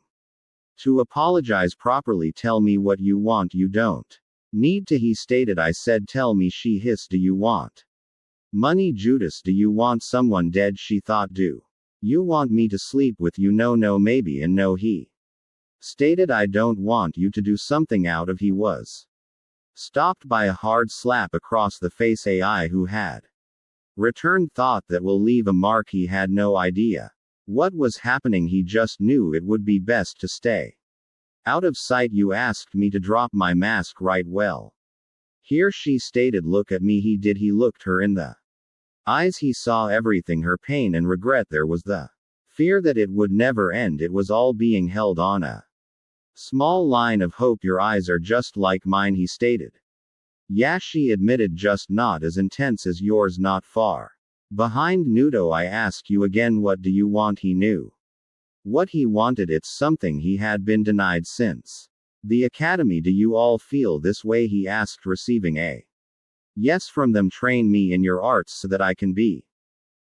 to apologize properly. Tell me what you want. You don't need to, he stated. I said tell me. She hissed. Do you want money, Judas? Do you want someone dead? She thought. Do you want me to sleep with you? No, no, maybe. And no, he stated. I don't want you to do something out of. He was stopped by a hard slap across the face. AI who had returned thought that will leave a mark. He had no idea what was happening. He just knew it would be best to stay out of sight. You asked me to drop my mask, right? Well, here, she stated. Look at me. He did. He looked her in the eyes. He saw everything, her pain and regret. There was the fear that it would never end. It was all being held on a small line of hope. Your eyes are just like mine, he stated. Yeah, she admitted, just not as intense as yours, not far behind. Naruto, I ask you again, what do you want? He knew what he wanted. It's something he had been denied since the academy. Do you all feel this way? He asked, receiving a yes from them. Train me in your arts so that I can be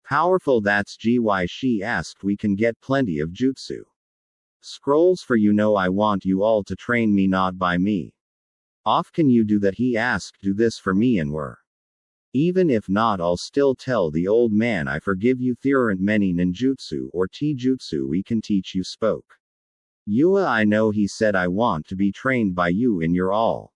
powerful. That's why, she asked. We can get plenty of jutsu scrolls for you. No, I want you all to train me, not by me off. Can you do that? He asked. Do this for me and were even if not, I'll still tell the old man I forgive you. There aren't many ninjutsu or taijutsu we can teach you, spoke Yua. I know, he said. I want to be trained by you in your all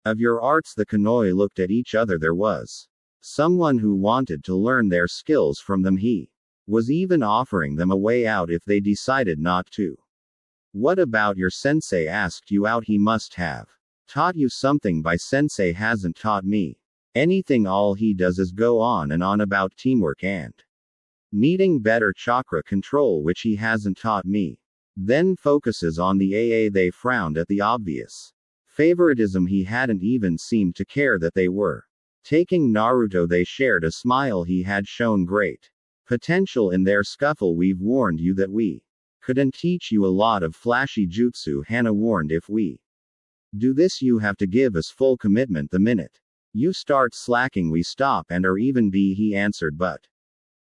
of your arts. The Kunoi looked at each other. There was someone who wanted to learn their skills from them. He was even offering them a way out if they decided not to. What about your sensei? Asked you out. He must have taught you something. By sensei hasn't taught me anything. All he does is go on and on about teamwork and needing better chakra control, which he hasn't taught me. Then focuses on the AA. They frowned at the obvious favoritism. He hadn't even seemed to care that they were taking Naruto. They shared a smile. He had shown great potential in their scuffle. We've warned you that we couldn't teach you a lot of flashy jutsu. Hana warned, if we do this, you have to give us full commitment. The minute you start slacking, we stop and or even be. He answered, but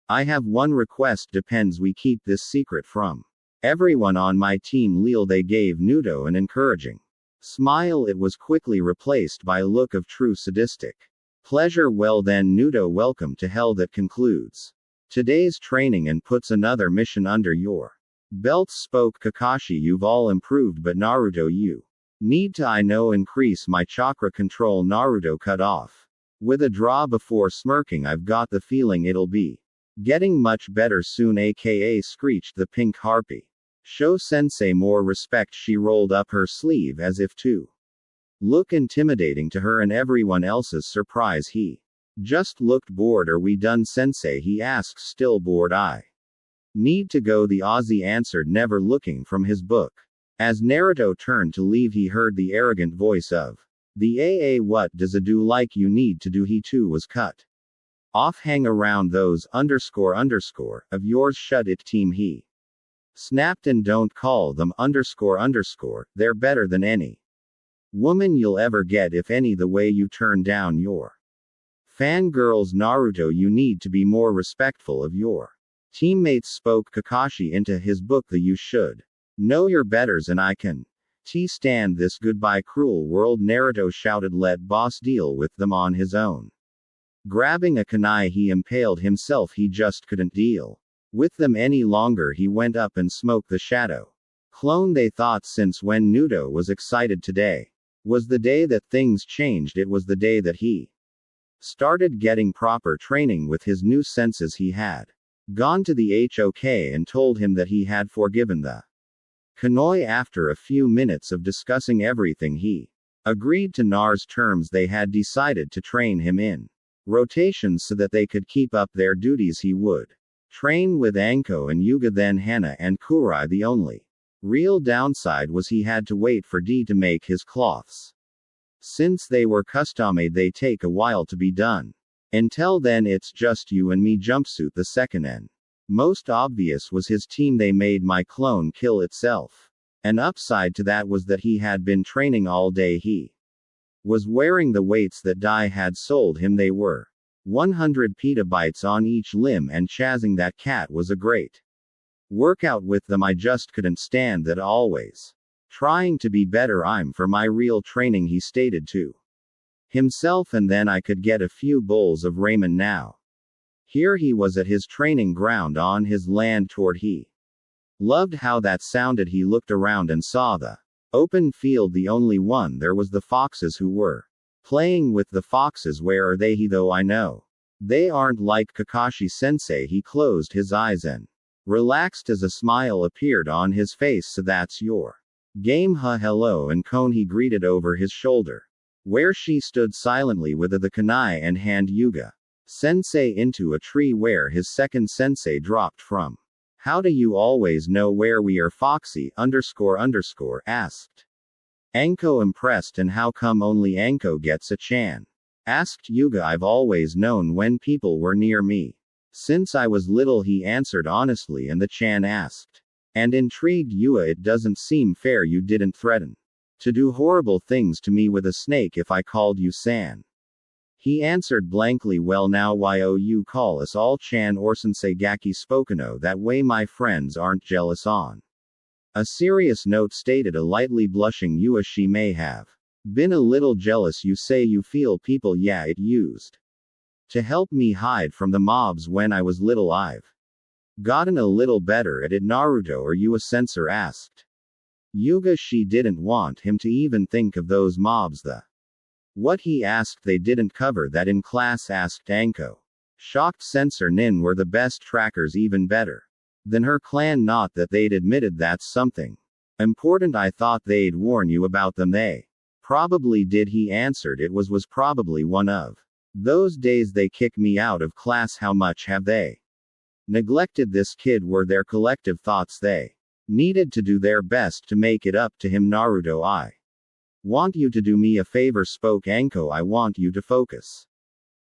I have one request. Depends. We keep this secret from everyone on my team. Leal. They gave Naruto an encouraging smile. It was quickly replaced by a look of true sadistic pleasure. Well then, Naruto, welcome to hell. That concludes today's training and puts another mission under your belt, spoke Kakashi. You've all improved, but Naruto, you need to, I know, increase my chakra control. Naruto cut off with a draw before smirking. I've got the feeling it'll be getting much better soon, aka screeched the pink harpy. Show sensei more respect. She rolled up her sleeve as if to look intimidating to her and everyone else's surprise. He just looked bored. Are we done, sensei? He asked, still bored. I need to go, the Aussie answered, never looking from his book. As Naruto turned to leave, he heard the arrogant voice of the AA. What does a do like you need to do? He too was cut off. Hang around those __ of yours. Shut it, team. He snapped. And don't call them __. They're better than any woman you'll ever get, if any. The way you turn down your fangirls, Naruto, you need to be more respectful of your teammates, spoke Kakashi into his book. The you should know your betters, and I can stand this. Goodbye, cruel world, Naruto shouted. Let boss deal with them on his own. Grabbing a kunai, he impaled himself. He just couldn't deal with them any longer. He went up and smoked the shadow clone. They thought, since when Naruto was excited, today was the day that things changed. It was the day that he started getting proper training with his new senses. He had gone to the HOK and told him that he had forgiven the Kunai. After a few minutes of discussing everything, he agreed to Nar's terms. They had decided to train him in rotations so that they could keep up their duties. He would train with Anko and Yuga, then Hana and Kurai. The only real downside was he had to wait for D to make his cloths. Since they were custom made, they take a while to be done. Until then, it's just you and me jumpsuit. The second and most obvious was his team. They made my clone kill itself. An upside to that was that he had been training all day. He was wearing the weights that Dai had sold him. They were 100 petabytes on each limb, and chasing that cat was a great workout with them. I just couldn't stand that. Always trying to be better. I'm for my real training, he stated to himself, and then I could get a few bowls of ramen now. Here he was at his training ground on his land toward. He loved how that sounded. He looked around and saw the open field. The only one there was the foxes who were playing with the foxes. Where are they? Though I know they aren't like Kakashi sensei. He closed his eyes and relaxed as a smile appeared on his face. So that's your game, huh? Hello, and Kon, he greeted over his shoulder, where she stood silently with the kunai and hand Yuga sensei into a tree where his second sensei dropped from. How do you always know where we are? Foxy __ asked Anko, impressed. And how come only Anko gets a chan? Asked Yuga. I've always known when people were near me since I was little, he answered honestly. And the chan asked and intrigued Yuga, it doesn't seem fair. You didn't threaten to do horrible things to me with a snake if I called you san. He answered blankly. Well, now you call us all chan or sensei gaki spokano. That way my friends aren't jealous. On a serious note, stated a lightly blushing Yuga, she may have been a little jealous. You say you feel people. Yeah, it used to help me hide from the mobs when I was little. I've gotten a little better at it. Naruto, are you a censor? Asked Yuga. She didn't want him to even think of those mobs. The what? He asked. They didn't cover that in class? Asked Anko. Shocked. Censor Nin were the best trackers, even better than her clan. Not that they'd admitted that's something important. I thought they'd warn you about them. They probably did, he answered. It was probably one of those days they kick me out of class. How much have they neglected this kid? Were their collective thoughts. They needed to do their best to make it up to him. Naruto, I want you to do me a favor, spoke Anko. I want you to focus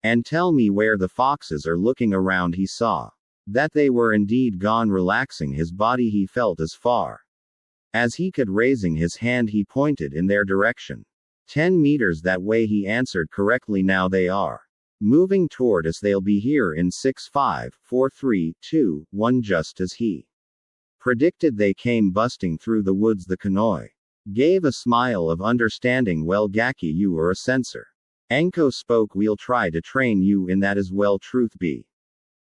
and tell me where the foxes are. Looking around, he saw that they were indeed gone. Relaxing his body, he felt as far as he could. Raising his hand, he pointed in their direction. 10 meters that way, he answered correctly. Now they are moving toward us. They'll be here in 6, 5, 4, 3, 2, 1, just as he predicted. They came busting through the woods. The Kunai gave a smile of understanding. Well, Gaki, you are a censor. Anko spoke. We'll try to train you in that as well. Truth be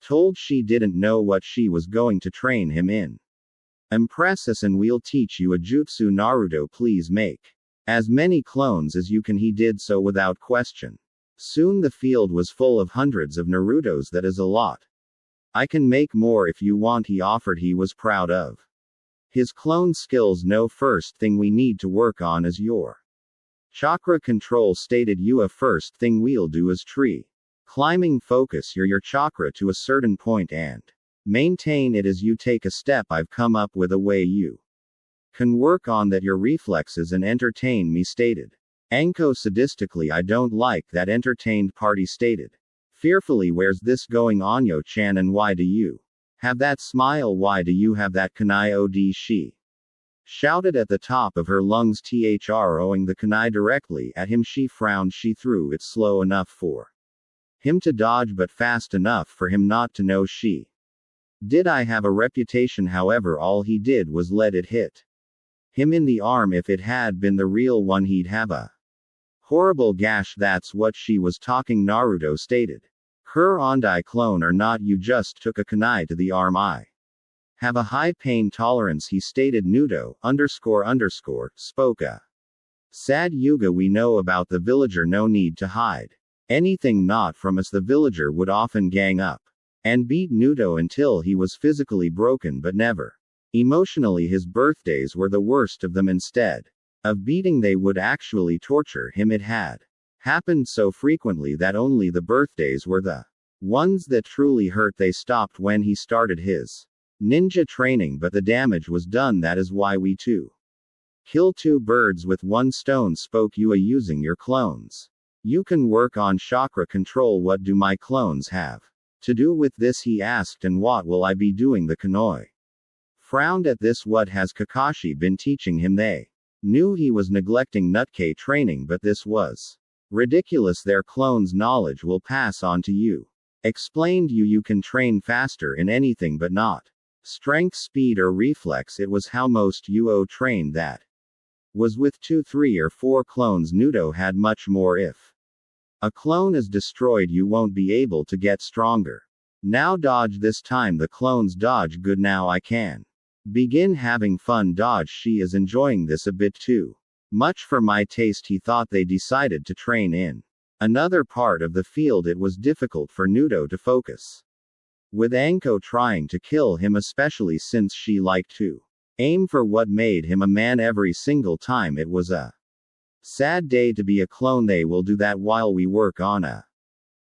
told, she didn't know what she was going to train him in. Impress us and we'll teach you a jutsu. Naruto, please make as many clones as you can. He did so without question. Soon the field was full of hundreds of Narutos. That is a lot. I can make more if you want, he offered. He was proud of his clone skills. No, first thing we need to work on is your chakra control, stated Yua. First thing we'll do is tree climbing. Focus your chakra to a certain point and maintain it as you take a step. I've come up with a way you can work on that. Your reflexes and entertain me, stated Anko sadistically. I don't like that entertained party, stated fearfully. Where's this going on, Yo-chan, and why do you have that smile? Why do you have that kunai? Od, she shouted at the top of her lungs, throwing the kunai directly at him. She frowned. She threw it slow enough for him to dodge, but fast enough for him not to know she did. I have a reputation. However, all he did was let it hit him in the arm. If it had been the real one, he'd have a horrible gash. That's what she was talking, Naruto stated. Her Ondai clone or not, you just took a kunai to the arm. I have a high pain tolerance, he stated. Nudo __ spoke a sad Yuga. We know about the villager. No need to hide anything. Not from us. The villager would often gang up and beat Naruto until he was physically broken but never. Emotionally, his birthdays were the worst of them. Instead of beating, they would actually torture him. It had happened so frequently that only the birthdays were the ones that truly hurt. They stopped when he started his ninja training, but the damage was done. That is why we too kill two birds with one stone, spoke Yua, using your clones. You can work on chakra control. What do my clones have to do with this, he asked, and what will I be doing? The Kurenai frowned at this. What has Kakashi been teaching him? They knew he was neglecting Nutke training, but this was ridiculous. Their clones' knowledge will pass on to you, explained Yu. You can train faster in anything but not strength, speed, or reflex. It was how most Uo trained. That was with 2, 3, or 4 clones. Naruto had much more. If a clone is destroyed, you won't be able to get stronger. Now dodge. This time the clones dodge. Good, now I can begin having fun. Dodge. She is enjoying this a bit too much for my taste, he thought. They decided to train in another part of the field. It was difficult for Naruto to focus, with Anko trying to kill him, especially since she liked to aim for what made him a man every single time. It was a sad day to be a clone. They will do that while we work on a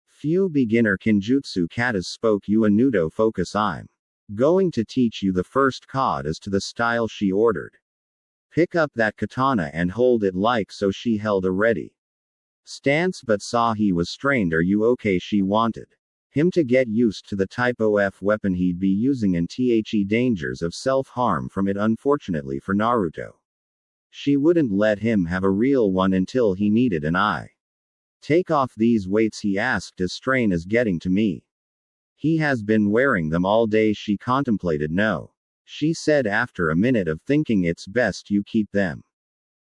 few beginner kinjutsu katas, spoke Yu. Naruto, focus. I'm going to teach you the first katas to the style, she ordered. Pick up that katana and hold it like so. She held a ready stance but saw he was strained. Are you okay? She wanted him to get used to the type of weapon he'd be using and the dangers of self-harm from it. Unfortunately for Naruto, she wouldn't let him have a real one until he needed an eye. Take off these weights, he asked, as strain is getting to me. He has been wearing them all day. She contemplated. No, she said after a minute of thinking, it's best you keep them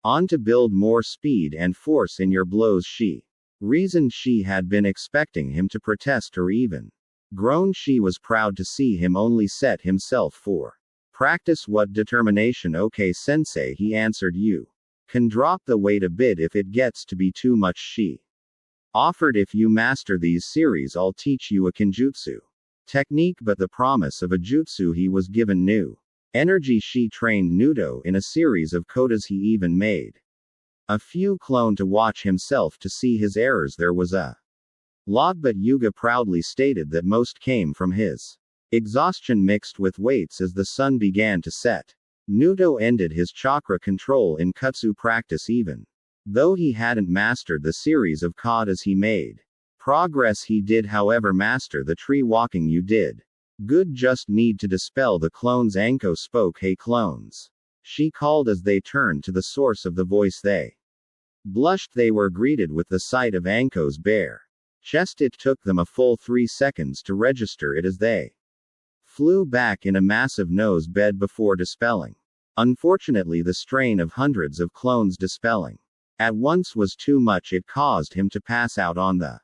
on to build more speed and force in your blows. She reasoned. She had been expecting him to protest or even groan. She was proud to see him only set himself for practice. What determination. Okay sensei, he answered. You can drop the weight a bit if it gets to be too much, she offered. If you master these series, I'll teach you a kinjutsu technique. But the promise of a jutsu he was given new energy. She trained Naruto in a series of kotas. He even made a few clone to watch himself to see his errors. There was a lot, but Yuga proudly stated that most came from his exhaustion mixed with weights as the sun began to set. Naruto ended his chakra control in kutsu practice. Even though he hadn't mastered the series of katas, he made progress. He did, however, master the tree walking. You did good, just need to dispel the clones. Anko spoke. Hey clones, she called as they turned to the source of the voice. They blushed. They were greeted with the sight of Anko's bare chest. It took them a full 3 seconds to register it as they flew back in a massive nose bed before dispelling. Unfortunately, the strain of hundreds of clones dispelling at once was too much. It caused him to pass out on the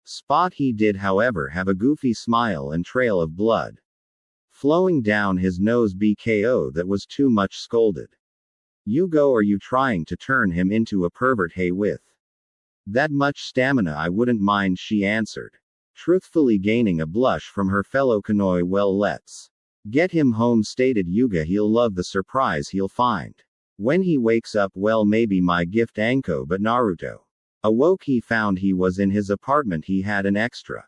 spot. He did, however, have a goofy smile and trail of blood flowing down his nose. BKO, that was too much, scolded Yugao. Are you trying to turn him into a pervert? Hey, with that much stamina I wouldn't mind, she answered, truthfully, gaining a blush from her fellow Kurenai. Well, let's get him home, stated Yuga. He'll love the surprise he'll find when he wakes up. Well, maybe my gift, Anko. But Naruto awoke. He found he was in his apartment. He had an extra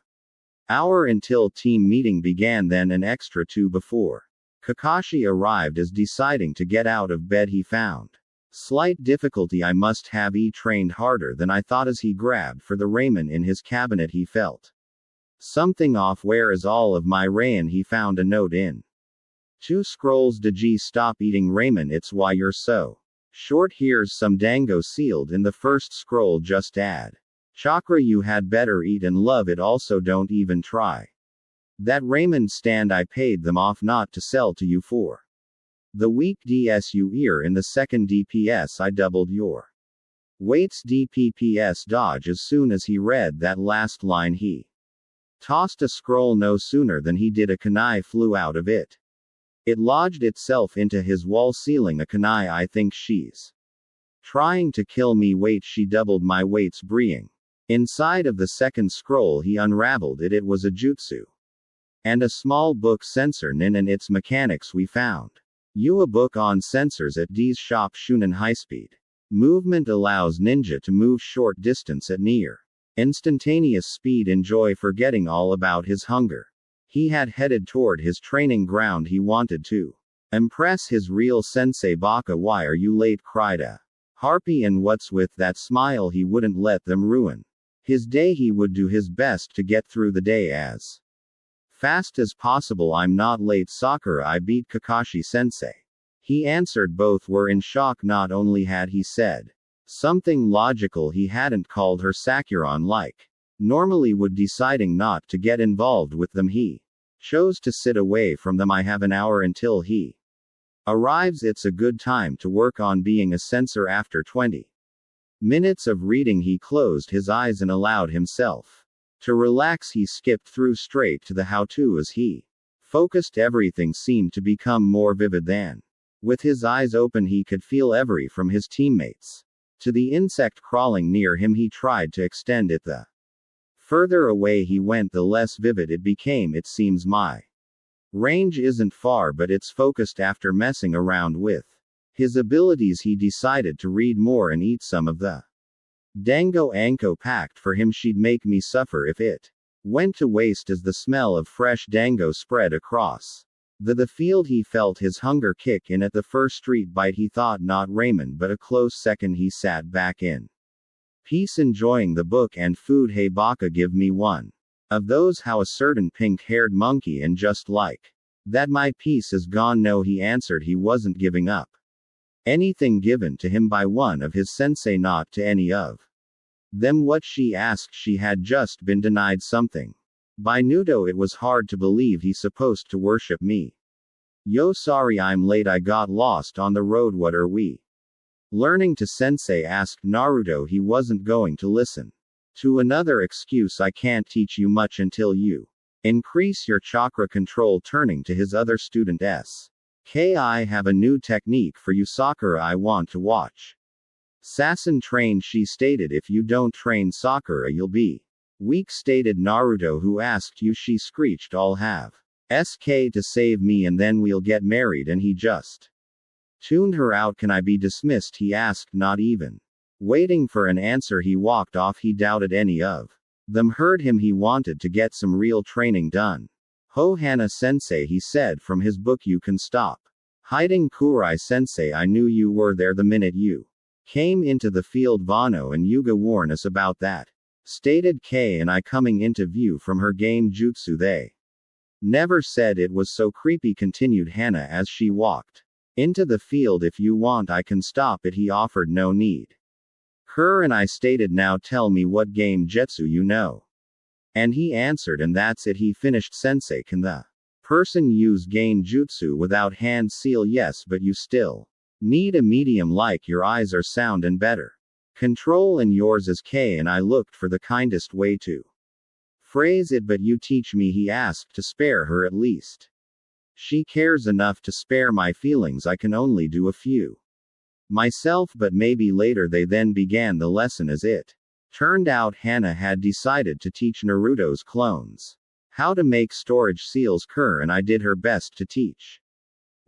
hour until team meeting began, then an extra 2 before Kakashi arrived. As deciding to get out of bed, he found slight difficulty. I must have trained harder than I thought. As he grabbed for the ramen in his cabinet, he felt something off. Where is all of my ramen? He found a note in 2 scrolls. Did stop eating ramen? It's why you're so short. Here's some dango sealed in the first scroll. Just add chakra. You had better eat and love it. Also, don't even try that ramen stand. I paid them off not to sell to you for the week. DSU ear in the second DPS. I doubled your weights. DPPS dodge. As soon as he read that last line, he tossed a scroll. No sooner than he did, a kunai flew out of it. It lodged itself into his wall ceiling. A kunai. I think she's trying to kill me. Wait, she doubled my weights. Breeing inside of the second scroll, he unraveled it. It was a jutsu And a small book sensor nin and its mechanics we found. You a book on sensors at D's shop Shunin high speed. Movement allows ninja to move short distance at near instantaneous speed. Enjoy forgetting all about his hunger. He had headed toward his training ground. He wanted to impress his real sensei. Baka, why are you late? Cried a harpy, and what's with that smile? He wouldn't let them ruin his day. He would do his best to get through the day as fast as possible. I'm not late, Sakura. I beat Kakashi sensei. He answered. Both were in shock. Not only had he said something logical, he hadn't called her Sakuran like normally would. Deciding not to get involved with them, he chose to sit away from them. I have an hour until he arrives. It's a good time to work on being a censor. After 20 minutes of reading, he closed his eyes and allowed himself to relax. He skipped through straight to the how-to. As he focused, everything seemed to become more vivid than. With his eyes open, he could feel every from his teammates to the insect crawling near him. He tried to extend it. The further away he went, the less vivid it became. It seems my range isn't far, but it's focused. After messing around with his abilities, he decided to read more and eat some of the dango Anko packed for him. She'd make me suffer if it went to waste. As the smell of fresh dango spread across the field, he felt his hunger kick in. At the first street bite, he thought not ramen, but a close second. He sat back in peace, enjoying the book and food. Hey Baka, give me one of those. How? A certain pink-haired monkey, and just like that my piece is gone. No, he answered. He wasn't giving up anything given to him by one of his sensei, not to any of them. What? She asked. She had just been denied something by Naruto. It was hard to believe. He's supposed to worship me. Yo, sorry I'm late, I got lost on the road. What are we learning to sensei? Asked Naruto. He wasn't going to listen to another excuse. I can't teach you much until you increase your chakra control. Turning to his other student I have a new technique for you, Sakura. I want to watch Sassen train, she stated. If you don't train Sakura, you'll be weak, stated Naruto. Who asked you? She screeched. I'll have SK to save me, and then we'll get married. And he just tuned her out. Can I be dismissed? He asked. Not even waiting for an answer, he walked off. He doubted any of them heard him. He wanted to get some real training done. Hana sensei, he said from his book. You can stop hiding, Kurai sensei. I knew you were there the minute you came into the field. Vano and Yuga warn us about that, stated K and I, coming into view from her game jutsu. They never said it was so creepy, continued Hana as she walked into the field. If you want, I can stop it, he offered. No need, and I stated. Now tell me what game jetsu you know. And he answered. And that's it, he finished. Sensei, can the person use gain jutsu without hand seal? Yes, but you still need a medium, like your eyes are sound and better control, and yours is K. And I looked for the kindest way to phrase it. But you teach me, he asked. To spare her, at least she cares enough to spare my feelings. I can only do a few myself, but maybe later. They then began the lesson. As it turned out, Hana had decided to teach Naruto's clones how to make storage seals. And I did her best to teach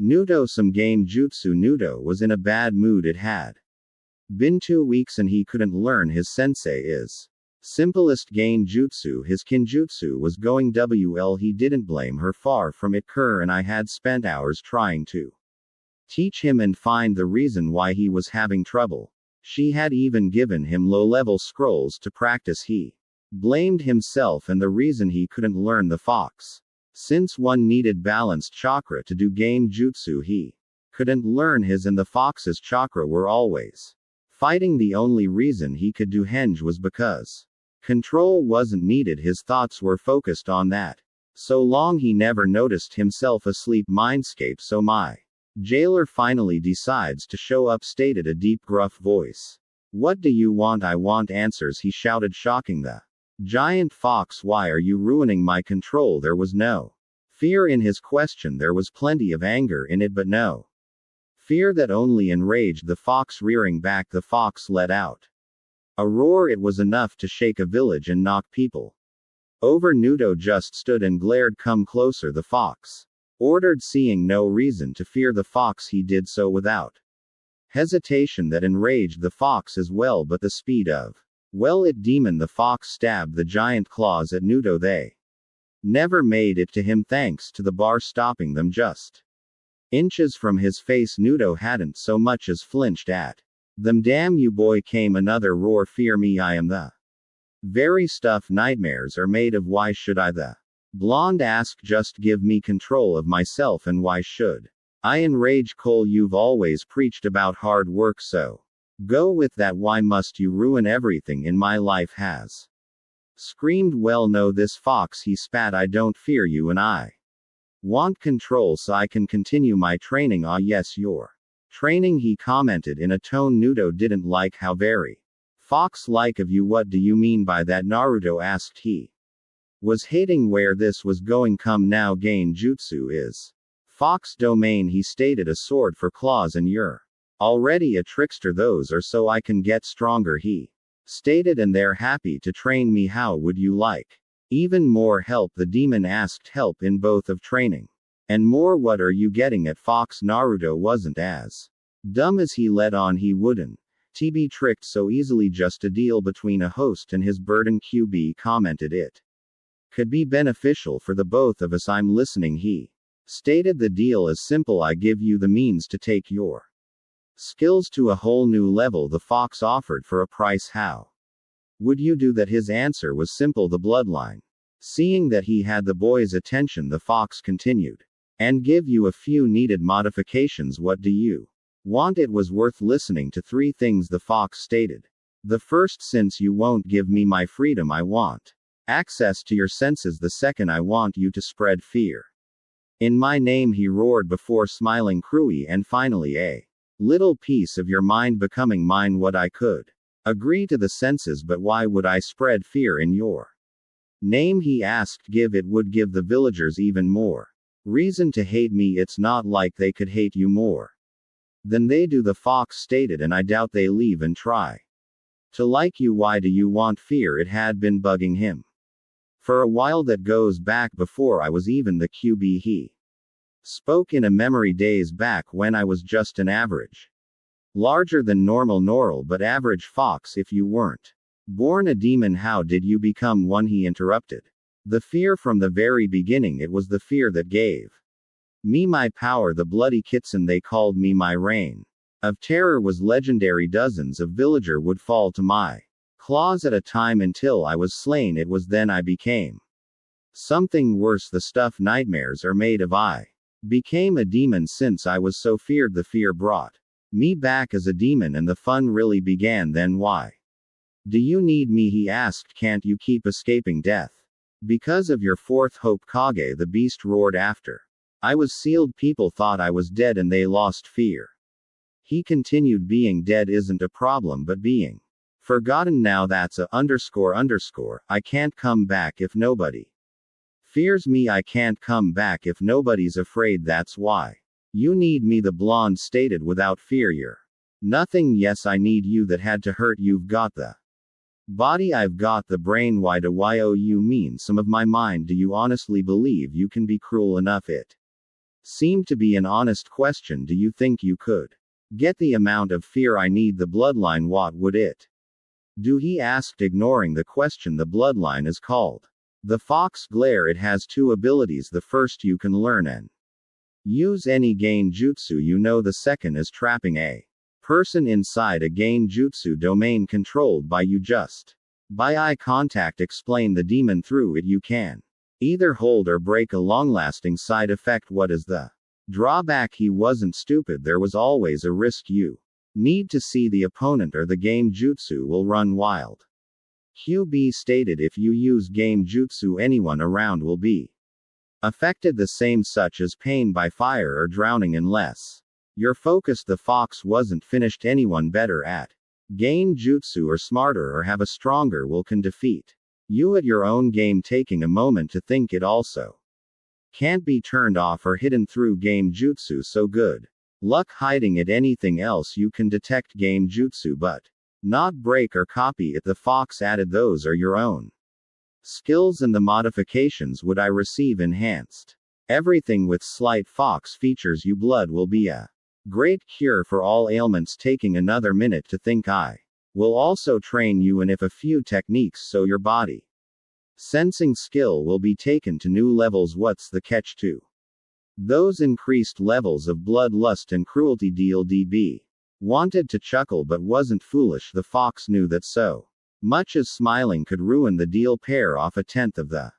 Naruto some game jutsu. Naruto was in a bad mood. It had been 2 weeks and he couldn't learn his sensei's simplest gain jutsu. His kinjutsu was going well. He didn't blame her, far from it. And I had spent hours trying to teach him and find the reason why he was having trouble. She had even given him low-level scrolls to practice. He blamed himself and the reason he couldn't learn the fox. Since one needed balanced chakra to do game jutsu, he couldn't learn his, and the fox's chakra were always fighting. The only reason he could do henge was because control wasn't needed. His thoughts were focused on that so long he never noticed himself asleep. Mindscape. So my jailer finally decides to show up, stated a deep, gruff voice. What do you want? I want answers, he shouted, shocking the giant fox. Why are you ruining my control? There was no fear in his question. There was plenty of anger in it, but no fear that only enraged the fox. Rearing back, the fox let out a roar. It was enough to shake a village and knock people Over Naruto just stood and glared. Come closer, the fox ordered, seeing no reason to fear the fox. He did so without hesitation that enraged the fox as well, but the speed of it demon the fox stabbed the giant claws at Naruto. They never made it to him thanks to the bar stopping them just inches from his face. Naruto hadn't so much as flinched at them. Damn you boy, came another roar. Fear me, I am the very stuff nightmares are made of. Why should I? The blonde asked. Just give me control of myself, and why should I enrage Cole? You've always preached about hard work, so go with that. Why must you ruin everything in my life? Has screamed. Well, no, this fox, he spat. I don't fear you, and I want control so I can continue my training. Ah, yes, your training, he commented in a tone Naruto didn't like. How very fox-like of you. What do you mean by that? Naruto asked. He was hating where this was going. Come now, Genjutsu is fox domain, he stated. A sword for claws, and you're already a trickster. Those are so I can get stronger, he stated, and they're happy to train me. How would you like even more help? The demon asked. Help in both of training and more. What are you getting at, fox? Naruto wasn't as dumb as he let on. He wouldn't be tricked so easily. Just a deal between a host and his burden, QB commented. It could be beneficial for the both of us. I'm listening, he stated. The deal is simple. I give you the means to take your skills to a whole new level. The fox offered. For a price. How would you do that? His answer was simple. The bloodline. Seeing that he had the boy's attention, the fox continued. And give you a few needed modifications. What do you want? It was worth listening to. 3 things, the fox stated. The first, since you won't give me my freedom, I want access to your senses. The second, I want you to spread fear in my name, he roared before smiling cruelly. And finally, a little piece of your mind becoming mine. What I could agree to the senses, but why would I spread fear in your name? He asked. Give it would give the villagers even more reason to hate me. It's not like they could hate you more than they do, the fox stated, and I doubt they leave and try to like you. Why do you want fear? It had been bugging him for a while. That goes back before I was even the QB. He spoke in a memory, days back when I was just an average, larger than normal but average fox. If you weren't born a demon, how did you become one? He interrupted. The fear from the very beginning. It was the fear that gave me my power. The bloody kitsune, they called me. My reign of terror was legendary. Dozens of villager would fall to my claws at a time until I was slain. It was then I became something worse. The stuff nightmares are made of. I became a demon. Since I was so feared, the fear brought me back as a demon, and the fun really began then. Why do you need me? He asked. Can't you keep escaping death because of your fourth hope? Kage the beast roared. After I was sealed, people thought I was dead and they lost fear. He continued. Being dead isn't a problem, but being forgotten, now that's a __. I can't come back if nobody fears me. I can't come back if nobody's afraid. That's why you need me, the blonde stated. Without fear you're nothing. Yes, I need you. That had to hurt. You've got the body, I've got the brain. Why do you mean some of my mind? Do you honestly believe you can be cruel enough? It seemed to be an honest question. Do you think you could get the amount of fear I need? The bloodline, what would it do? He asked, ignoring the question. The bloodline is called the fox glare. It has 2 abilities. The first, you can learn and use any genjutsu you know. The second is trapping a person inside a genjutsu domain controlled by you just by eye contact. Explain the demon. Through it you can either hold or break. A long-lasting side effect. What is the drawback? He wasn't stupid. There was always a risk. You need to see the opponent or the genjutsu will run wild. QB stated. If you use genjutsu, anyone around will be affected, the same such as pain by fire or drowning, unless you're focused. The fox wasn't finished. Anyone better at genjutsu or smarter or have a stronger will can defeat you at your own game. Taking a moment to think, it also can't be turned off or hidden through genjutsu. So good luck hiding it. Anything else you can detect genjutsu, but not break or copy it. The fox added. Those are your own Skills and the modifications would I receive enhanced. Everything with slight fox features you blood will be a great cure for all ailments. Taking another minute to think, I will also train you and if a few techniques so your body sensing skill will be taken to new levels. What's the catch to those increased levels of bloodlust and cruelty? DB wanted to chuckle but wasn't foolish. The fox knew that so much as smiling could ruin the deal. Pair off a tenth of the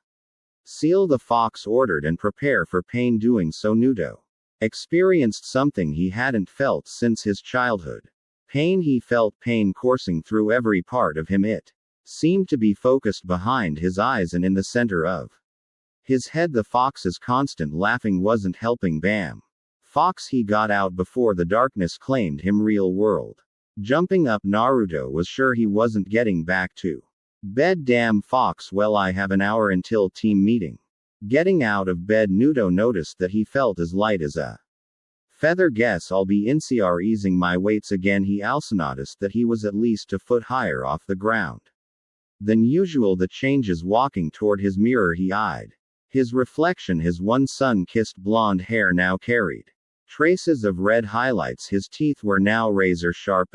seal, the fox ordered, and prepare for pain. Doing so, Naruto experienced something he hadn't felt since his childhood. Pain. He felt pain coursing through every part of him. It seemed to be focused behind his eyes and in the center of his head. The fox's constant laughing wasn't helping. Bam! Fox, he got out before the darkness claimed him. Real world. Jumping up, Naruto was sure he wasn't getting back to bed. Damn fox, well, I have an hour until team meeting. Getting out of bed, Naruto noticed that he felt as light as a feather. Guess I'll be NCR easing my weights again. He also noticed that he was at least a foot higher off the ground than usual. The changes. Walking toward his mirror, he eyed his reflection. His one sun-kissed blonde hair now carried traces of red highlights. His teeth were now razor sharp.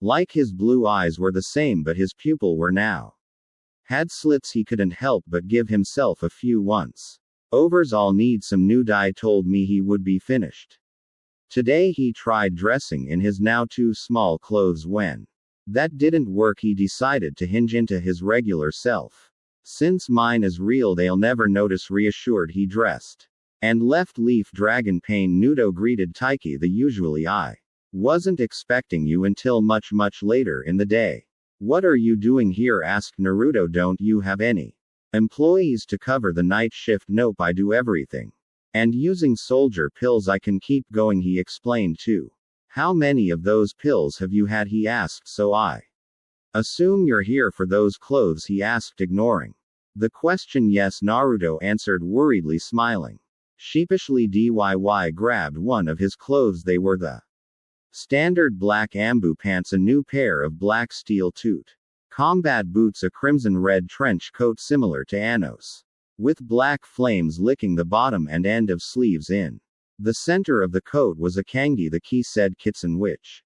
Like his blue eyes were the same, but his pupil were now had slits. He couldn't help but give himself a few once overs. I'll need some new dye. Told me he would be finished today. He tried dressing in his now too small clothes. When that didn't work, he decided to hinge into his regular self. Since mine is real, they'll never notice. Reassured, he dressed and left. Leaf Dragon Pain. Naruto greeted Taiki. The usually I wasn't expecting you until much later in the day. What are you doing here? Asked Naruto. Don't you have any employees to cover the night shift? Nope, I do everything. And using soldier pills I can keep going, he explained too. How many of those pills have you had? He asked. So I assume you're here for those clothes? He asked, ignoring the question. Yes, Naruto answered, worriedly smiling. Sheepishly, DIY grabbed one of his clothes. They were the standard black ambu pants, a new pair of black steel-toed combat boots, a crimson-red trench coat similar to Anno's, with black flames licking the bottom and end of sleeves. In the center of the coat was a kangi. The key said Kitsun, which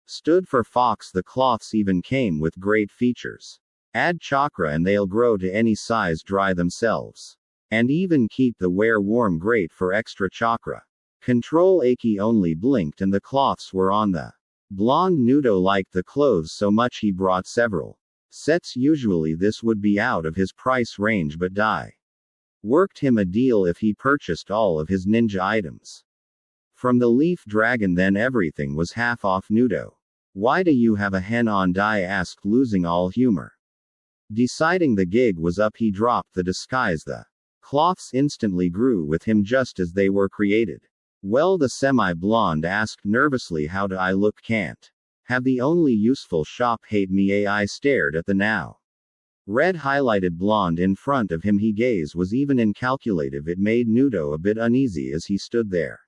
stood for fox. The cloths even came with great features. Add chakra and they'll grow to any size, dry themselves, and even keep the wear warm. Great for extra chakra control. Aki only blinked and the cloths were on. The blonde Naruto liked the clothes so much he brought several sets. Usually this would be out of his price range, but Dai worked him a deal if he purchased all of his ninja items from the Leaf Dragon. Then everything was half off. Naruto, why do you have a hen on? Dai asked, losing all humor. Deciding the gig was up, he dropped the disguise. The cloths instantly grew with him just as they were created. Well, the semi-blonde asked nervously, how do I look? Can't have the only useful shop. Hate me? AI stared at the now red highlighted blonde in front of him. His gaze was even incalculative. It made Naruto a bit uneasy as he stood there.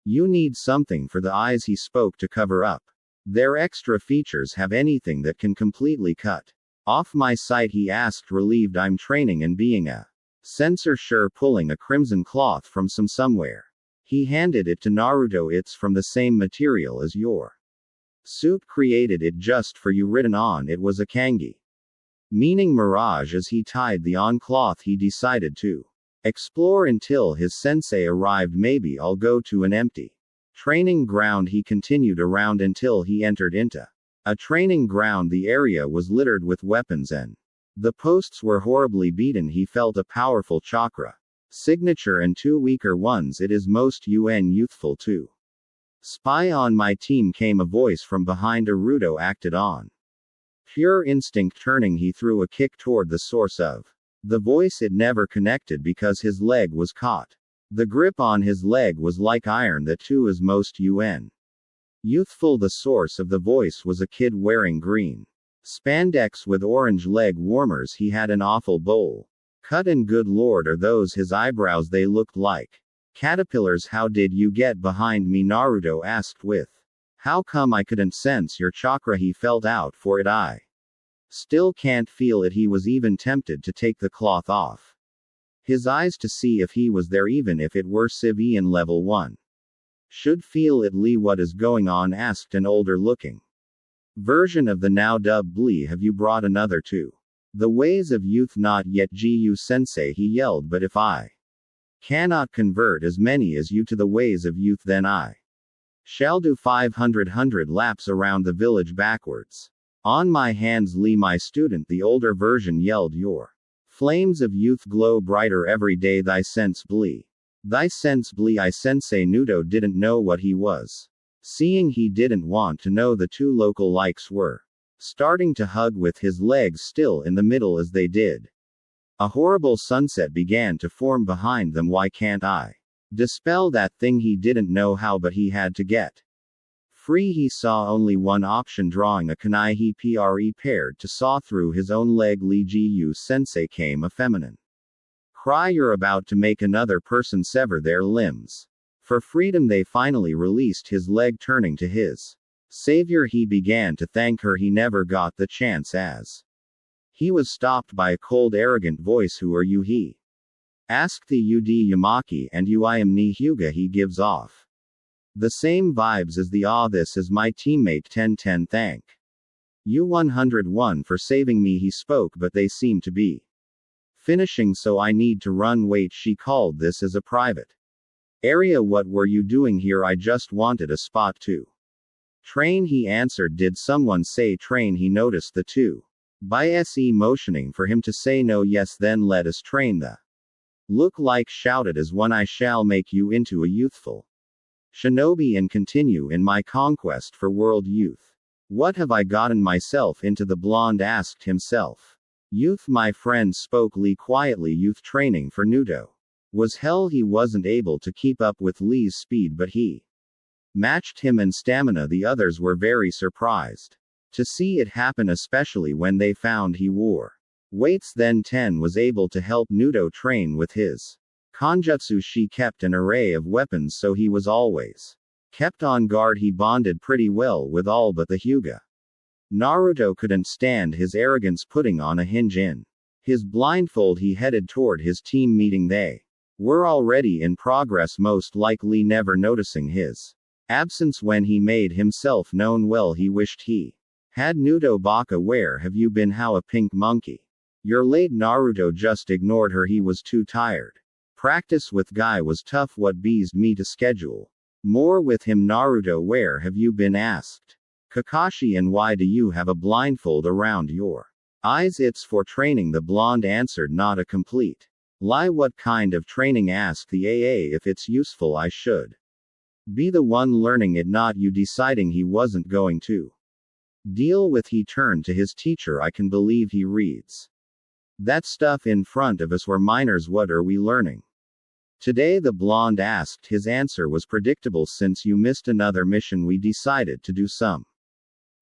You need something for the eyes, he spoke, to cover up their extra features. Have anything that can completely cut off my sight? He asked, relieved. I'm training and being a censor. Sure. Pulling a crimson cloth from somewhere, he handed it to Naruto. It's from the same material as your suit. Created it just for you. Written on it was a kangi, meaning mirage. As he tied the on cloth, he decided to explore until his sensei arrived. Maybe I'll go to an empty training ground. He continued around until he entered into a training ground. The area was littered with weapons and the posts were horribly beaten. He felt a powerful chakra signature and two weaker ones. It is most youthful to spy on my team, came a voice from behind. Naruto acted on pure instinct. Turning, he threw a kick toward the source of the voice. It never connected because his leg was caught. The grip on his leg was like iron. That too is most youthful. The source of the voice was a kid wearing green spandex with orange leg warmers. He had an awful bowl cut, and good lord, are those his eyebrows? They looked like caterpillars. How did you get behind me? Naruto asked with how come I couldn't sense your chakra? He felt out for it. I Still can't feel it. He was even tempted to take the cloth off his eyes to see if he was there, even if it were civilian level 1. Should feel it. Lee, what is going on? Asked an older looking version of the now dubbed Lee. Have you brought another to the ways of youth? Not yet, Gu sensei, he yelled, but if I cannot convert as many as you to the ways of youth, then I shall do 500 laps around the village backwards. On my hands, Lee, my student, the older version yelled. Your flames of youth glow brighter every day. Thy sense Blee. Thy sense Blee. I sensei Naruto didn't know what he was seeing. He didn't want to know. The two local likes were starting to hug with his legs still in the middle as they did. A horrible sunset began to form behind them. Why can't I dispel that thing? He didn't know how, but he had to get free. He saw only one option, drawing a kunai. He prepared to saw through his own leg. Lee Gu sensei came a feminine cry. You're about to make another person sever their limbs for freedom. They finally released his leg, turning to his savior. He began to thank her. He never got the chance, as he was stopped by a cold, arrogant voice. Who are you? He asked. The Ud Yamaki, and you? I am Ni Hyuga. He gives off the same vibes as the this is my teammate 1010. Thank you 101 for saving me, he spoke, but they seem to be finishing, so I need to run. Wait, she called this as a private area. What were you doing here? I just wanted a spot to train, he answered. Did someone say train? He noticed the two by SE motioning for him to say no. Yes, then let us train. The look like shouted as one. I shall make you into a youthful shinobi and continue in my conquest for world youth. What have I gotten myself into? The blonde asked himself. Youth, my friend, spoke Lee quietly. Youth training for Naruto was hell. He wasn't able to keep up with Lee's speed, but he matched him in stamina. The others were very surprised to see it happen, especially when they found he wore weights. Then 10 was able to help Naruto train with his Kanjutsu. She kept an array of weapons, so he was always kept on guard. He bonded pretty well with all but the Hyuga. Naruto couldn't stand his arrogance. Putting on a hinge in his blindfold, he headed toward his team meeting. They were already in progress, most likely never noticing his absence when he made himself known. Well, he wished he had Naruto. Baka, where have you been? How a pink monkey? You're late. Naruto just ignored her. He was too tired. Practice with Guy was tough. What beezed me to schedule more with him? Naruto, where have you been? Asked Kakashi. And why do you have a blindfold around your eyes? It's for training, the blonde answered. Not a complete lie. What kind of training? Asked the AA. If it's useful, I should be the one learning it, not you deciding he wasn't going to deal with. He turned to his teacher. I can believe he reads that stuff in front of us. We're minors. What are we learning today? The blonde asked. His answer was predictable. Since you missed another mission, we decided to do some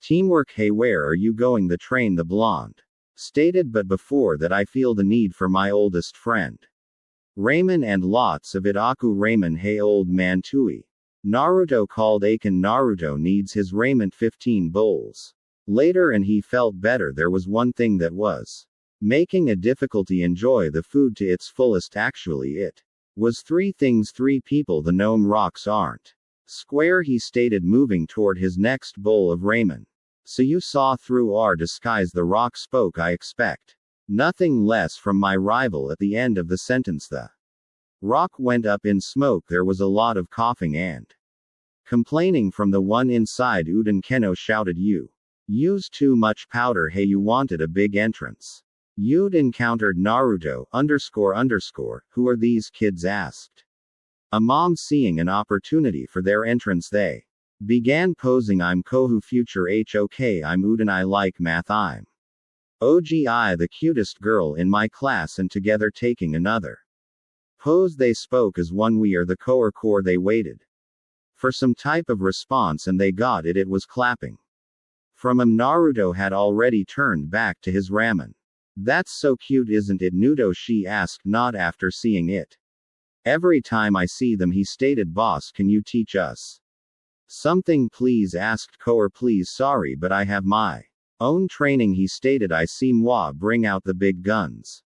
teamwork. Hey, where are you going? The train, the blonde stated. But before that, I feel the need for my oldest friend Raymond, and lots of it. Aku Raymond. Hey old man, Tui. Naruto called Aiken. Naruto needs his raiment 15 bowls later, and he felt better. There was one thing that was making a difficulty enjoy the food to its fullest. Actually, it was three things. Three people. The gnome rocks aren't square, he stated, moving toward his next bowl of ramen. So you saw through our disguise? The rock spoke. I expect nothing less from my rival. At the end of the sentence, the rock went up in smoke. There was a lot of coughing and complaining from the one inside. Uden Keno shouted, you used too much powder. Hey, you wanted a big entrance. You'd encountered Naruto, __. Who are these kids? Asked a mom, seeing an opportunity for their entrance. They began posing. I'm Kohu, future HOK. I'm Uden. I like math. I'm OGI, the cutest girl in my class. And together taking another pose, they spoke as one. We are the core. They waited for some type of response, and they got it. It was clapping from him. Naruto had already turned back to his ramen. That's so cute, isn't it, Naruto? She asked, not after seeing it. Every time I see them, he stated. Boss, can you teach us something please? Asked Koer. Please, sorry, but I have my own training, he stated. I see moi bring out the big guns.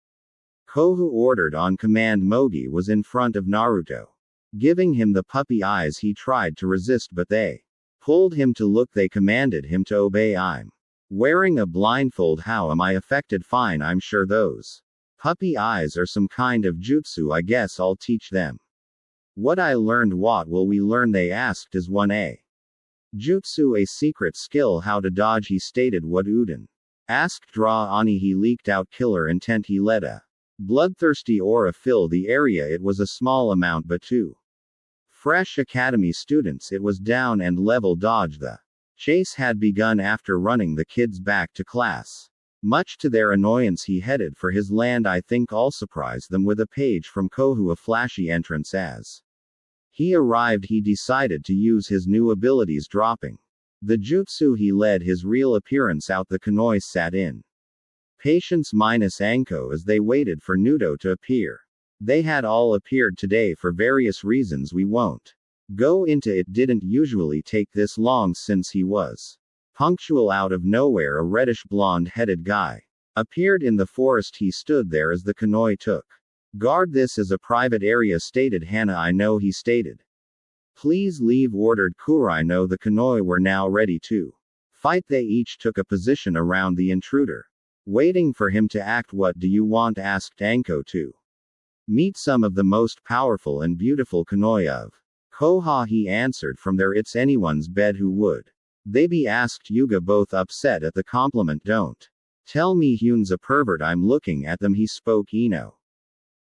Kohu ordered on command. Mogi was in front of Naruto. Giving him the puppy eyes, he tried to resist, but they pulled him to look. They commanded him to obey. I'm wearing a blindfold. How am I affected? Fine, I'm sure those puppy eyes are some kind of jutsu. I guess I'll teach them what I learned. What will we learn? They asked. Is 1A jutsu a secret skill? How to dodge? He stated. What Uden asked. Draw Ani. He leaked out killer intent. He let a bloodthirsty aura fill the area. It was a small amount, but to fresh academy students it was down and level dodge. The chase had begun. After running the kids back to class, much to their annoyance, he headed for his land. I think I'll surprise them with a page from Kohu. A flashy entrance. As he arrived, he decided to use his new abilities. Dropping the jutsu, he led his real appearance out. The Kunoi sat in patience minus Anko as they waited for Naruto to appear. They had all appeared today for various reasons we won't go into. It didn't usually take this long since he was punctual. Out of nowhere, a reddish blonde-headed guy appeared in the forest. He stood there as the Kunoi took guard. This is a private area, stated Hana. I know, he stated. Please leave, ordered Kurenai. No, the Kunoi were now ready to fight. They each took a position around the intruder, waiting for him to act. What do you want? Asked Anko. To meet some of the most powerful and beautiful Kunoi of Koha, he answered. From there, it's anyone's bed. Who would they be? Asked Yuga, both upset at the compliment. Don't tell me Hyun's a pervert. I'm looking at them, he spoke. Ino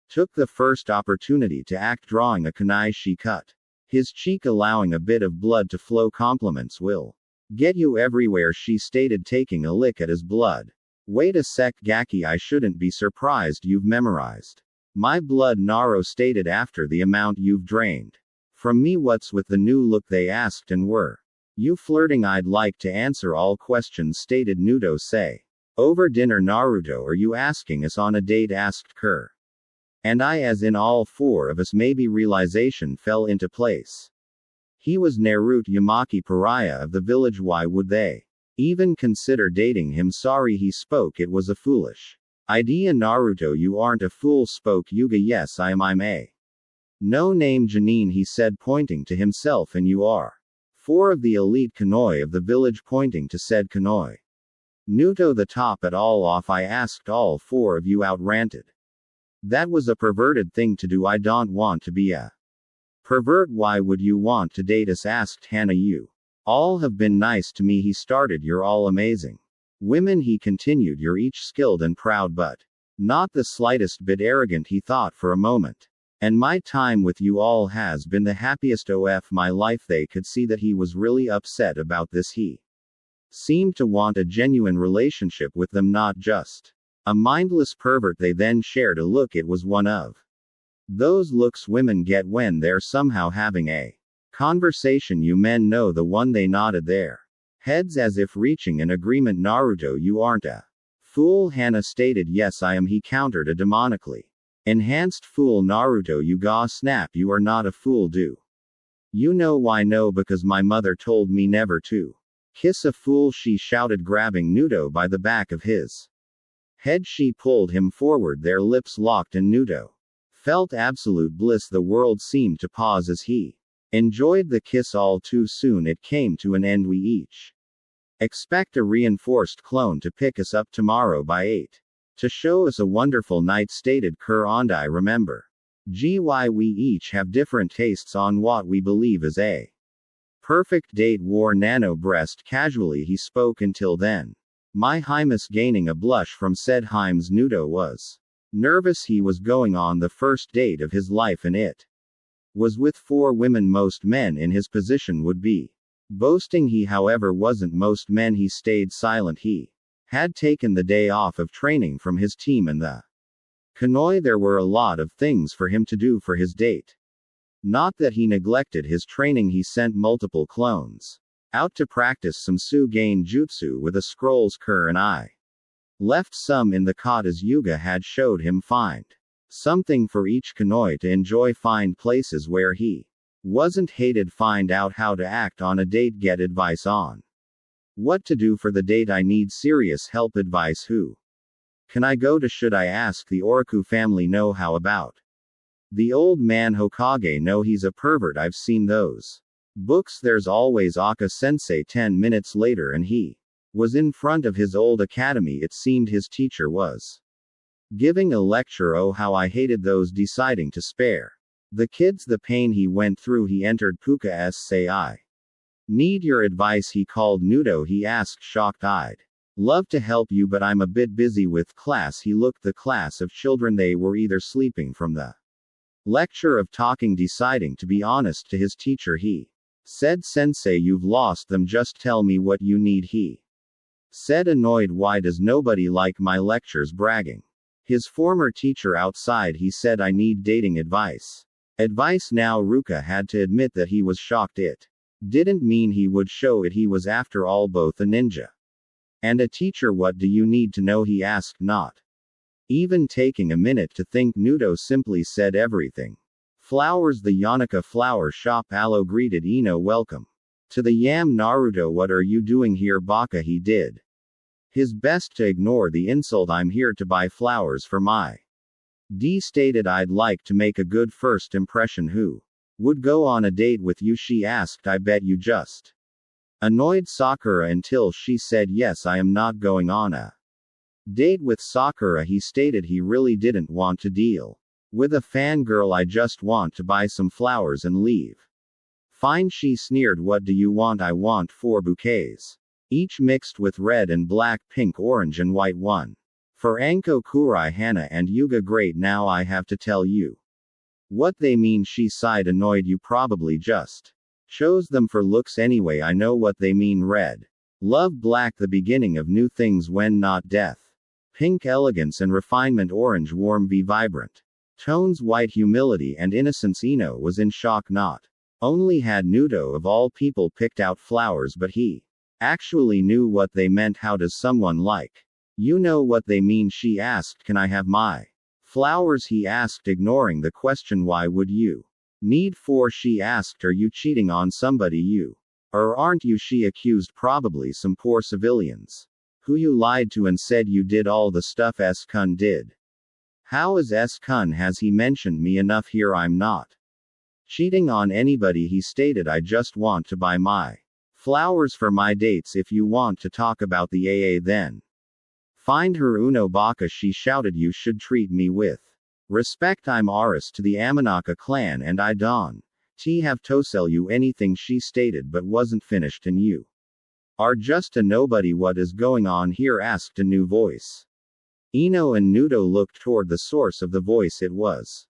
took the first opportunity to act, drawing a kunai. She cut his cheek, allowing a bit of blood to flow. Compliments will get you everywhere, she stated, taking a lick at his blood. Wait a sec, Gaki, I shouldn't be surprised you've memorized my blood, Naro stated. After the amount you've drained from me. What's with the new look? They asked. And were you flirting? I'd like to answer all questions, stated Naruto. Say over dinner. Naruto, are you asking us on a date? Asked Kerr. And I, as in all four of us. Maybe realization fell into place. He was Naruto Yamaki, pariah of the village. Why would they even consider dating him? Sorry, he spoke. It was a foolish idea. Naruto, you aren't a fool, spoke Yuga. Yes, I am. I'm a no name Janine, he said, pointing to himself. And you are four of the elite Kunoi of the village, pointing to said Kunoi. Naruto, the top at all off. I asked all four of you out, ranted. That was a perverted thing to do. I don't want to be a pervert. Why would you want to date us? Asked Hana. You all have been nice to me, he started. You're all amazing women, he continued. You're each skilled and proud, but not the slightest bit arrogant, he thought for a moment. And my time with you all has been the happiest of my life. They could see that he was really upset about this. He seemed to want a genuine relationship with them, not just a mindless pervert. They then shared a look. It was one of those looks women get when they're somehow having a conversation. You men know the one. They nodded their heads as if reaching an agreement. Naruto, you aren't a fool, Hana stated. Yes, I am, he countered. A demonically enhanced fool. Naruto, Yugao snap. You are not a fool. Do you know why? No, because my mother told me never to kiss a fool, she shouted, grabbing Naruto by the back of his head. She pulled him forward. Their lips locked, and Naruto felt absolute bliss. The world seemed to pause as he enjoyed the kiss. All too soon it came to an end. We each expect a reinforced clone to pick us up tomorrow by 8 to show us a wonderful night, stated Kerr. And I remember GY, we each have different tastes on what we believe is a perfect date. Wore Nano breast casually, he spoke. Until then, my Hymus, gaining a blush from said Hymes. Naruto was nervous. He was going on the first date of his life, and it was with 4 women. Most men in his position would be boasting. He, however, wasn't. Most men. He stayed silent. He had taken the day off of training from his team and the Kunoi. There were a lot of things for him to do for his date. Not that he neglected his training. He sent multiple clones out to practice some Sugain jutsu with a scrolls. Kerr and I left some in the cot as Yuga had showed him. Find something for each Kunoi to enjoy. Find places where he wasn't hated. Find out how to act on a date. Get advice on What to do for the date? I need serious help advice. Who can I go to? Should I ask the Oroku family? No. How about the old man Hokage? No, he's a pervert. I've seen those books. There's always Aka sensei. 10 minutes later and he was in front of his old academy. It seemed his teacher was giving a lecture. Oh, how I hated those deciding to spare the kids the pain he went through. He entered Puka's say, I need your advice. He called Naruto. He asked shocked-eyed. Love to help you, but I'm a bit busy with class. He looked the class of children. They were either sleeping from the lecture of talking, deciding to be honest to his teacher. He said, Sensei, you've lost them. Just tell me what you need. He said, annoyed, why does nobody like my lectures? Bragging his former teacher outside. He said, I need dating advice. Advice. Now Ruka had to admit that he was shocked. It didn't mean he would show it. He was after all both a ninja and a teacher. What do you need to know? He asked, not even taking a minute to think. Naruto simply said everything. Flowers. The Yanaka flower shop. Alo greeted Ino. Welcome to the Yam. Naruto, what are you doing here? Baka. He did his best to ignore the insult. I'm here to buy flowers for my D. Stated, I'd like to make a good first impression. Who would go on a date with you? She asked. I bet you just annoyed Sakura until she said yes. I am not going on a date with Sakura. He stated he really didn't want to deal with a fangirl. I just want to buy some flowers and leave. Fine, she sneered. What do you want? I want 4 bouquets, each mixed with red and black, pink, orange and white. One for Anko, Kurai, Hana and Yuga. Great, now I have to tell you what they mean. She sighed, annoyed. You probably just chose them for looks anyway. I know what they mean. Red, love; black, the beginning of new things when not death; pink, elegance and refinement; orange, warm, vibrant tones; white, humility and innocence. Ino was in shock. Not only had Naruto of all people picked out flowers, but he actually knew what they meant. How does someone like you know what they mean? She asked. Can I have my flowers? He asked, ignoring the question. Why would you need 4? She asked. Are you cheating on somebody? You or aren't you? She accused. Probably some poor civilians who you lied to and said you did all the stuff S-kun did. How is S-kun? Has he mentioned me enough here? I'm not cheating on anybody, he stated. I just want to buy my flowers for my dates. If you want to talk about the AA, then find her. Uno Baka, she shouted. You should treat me with respect. I'm Aris to the Amanaka clan and I don't have to sell you anything, she stated, but wasn't finished. And you are just a nobody. What is going on here? Asked a new voice. Ino and Naruto looked toward the source of the voice. It was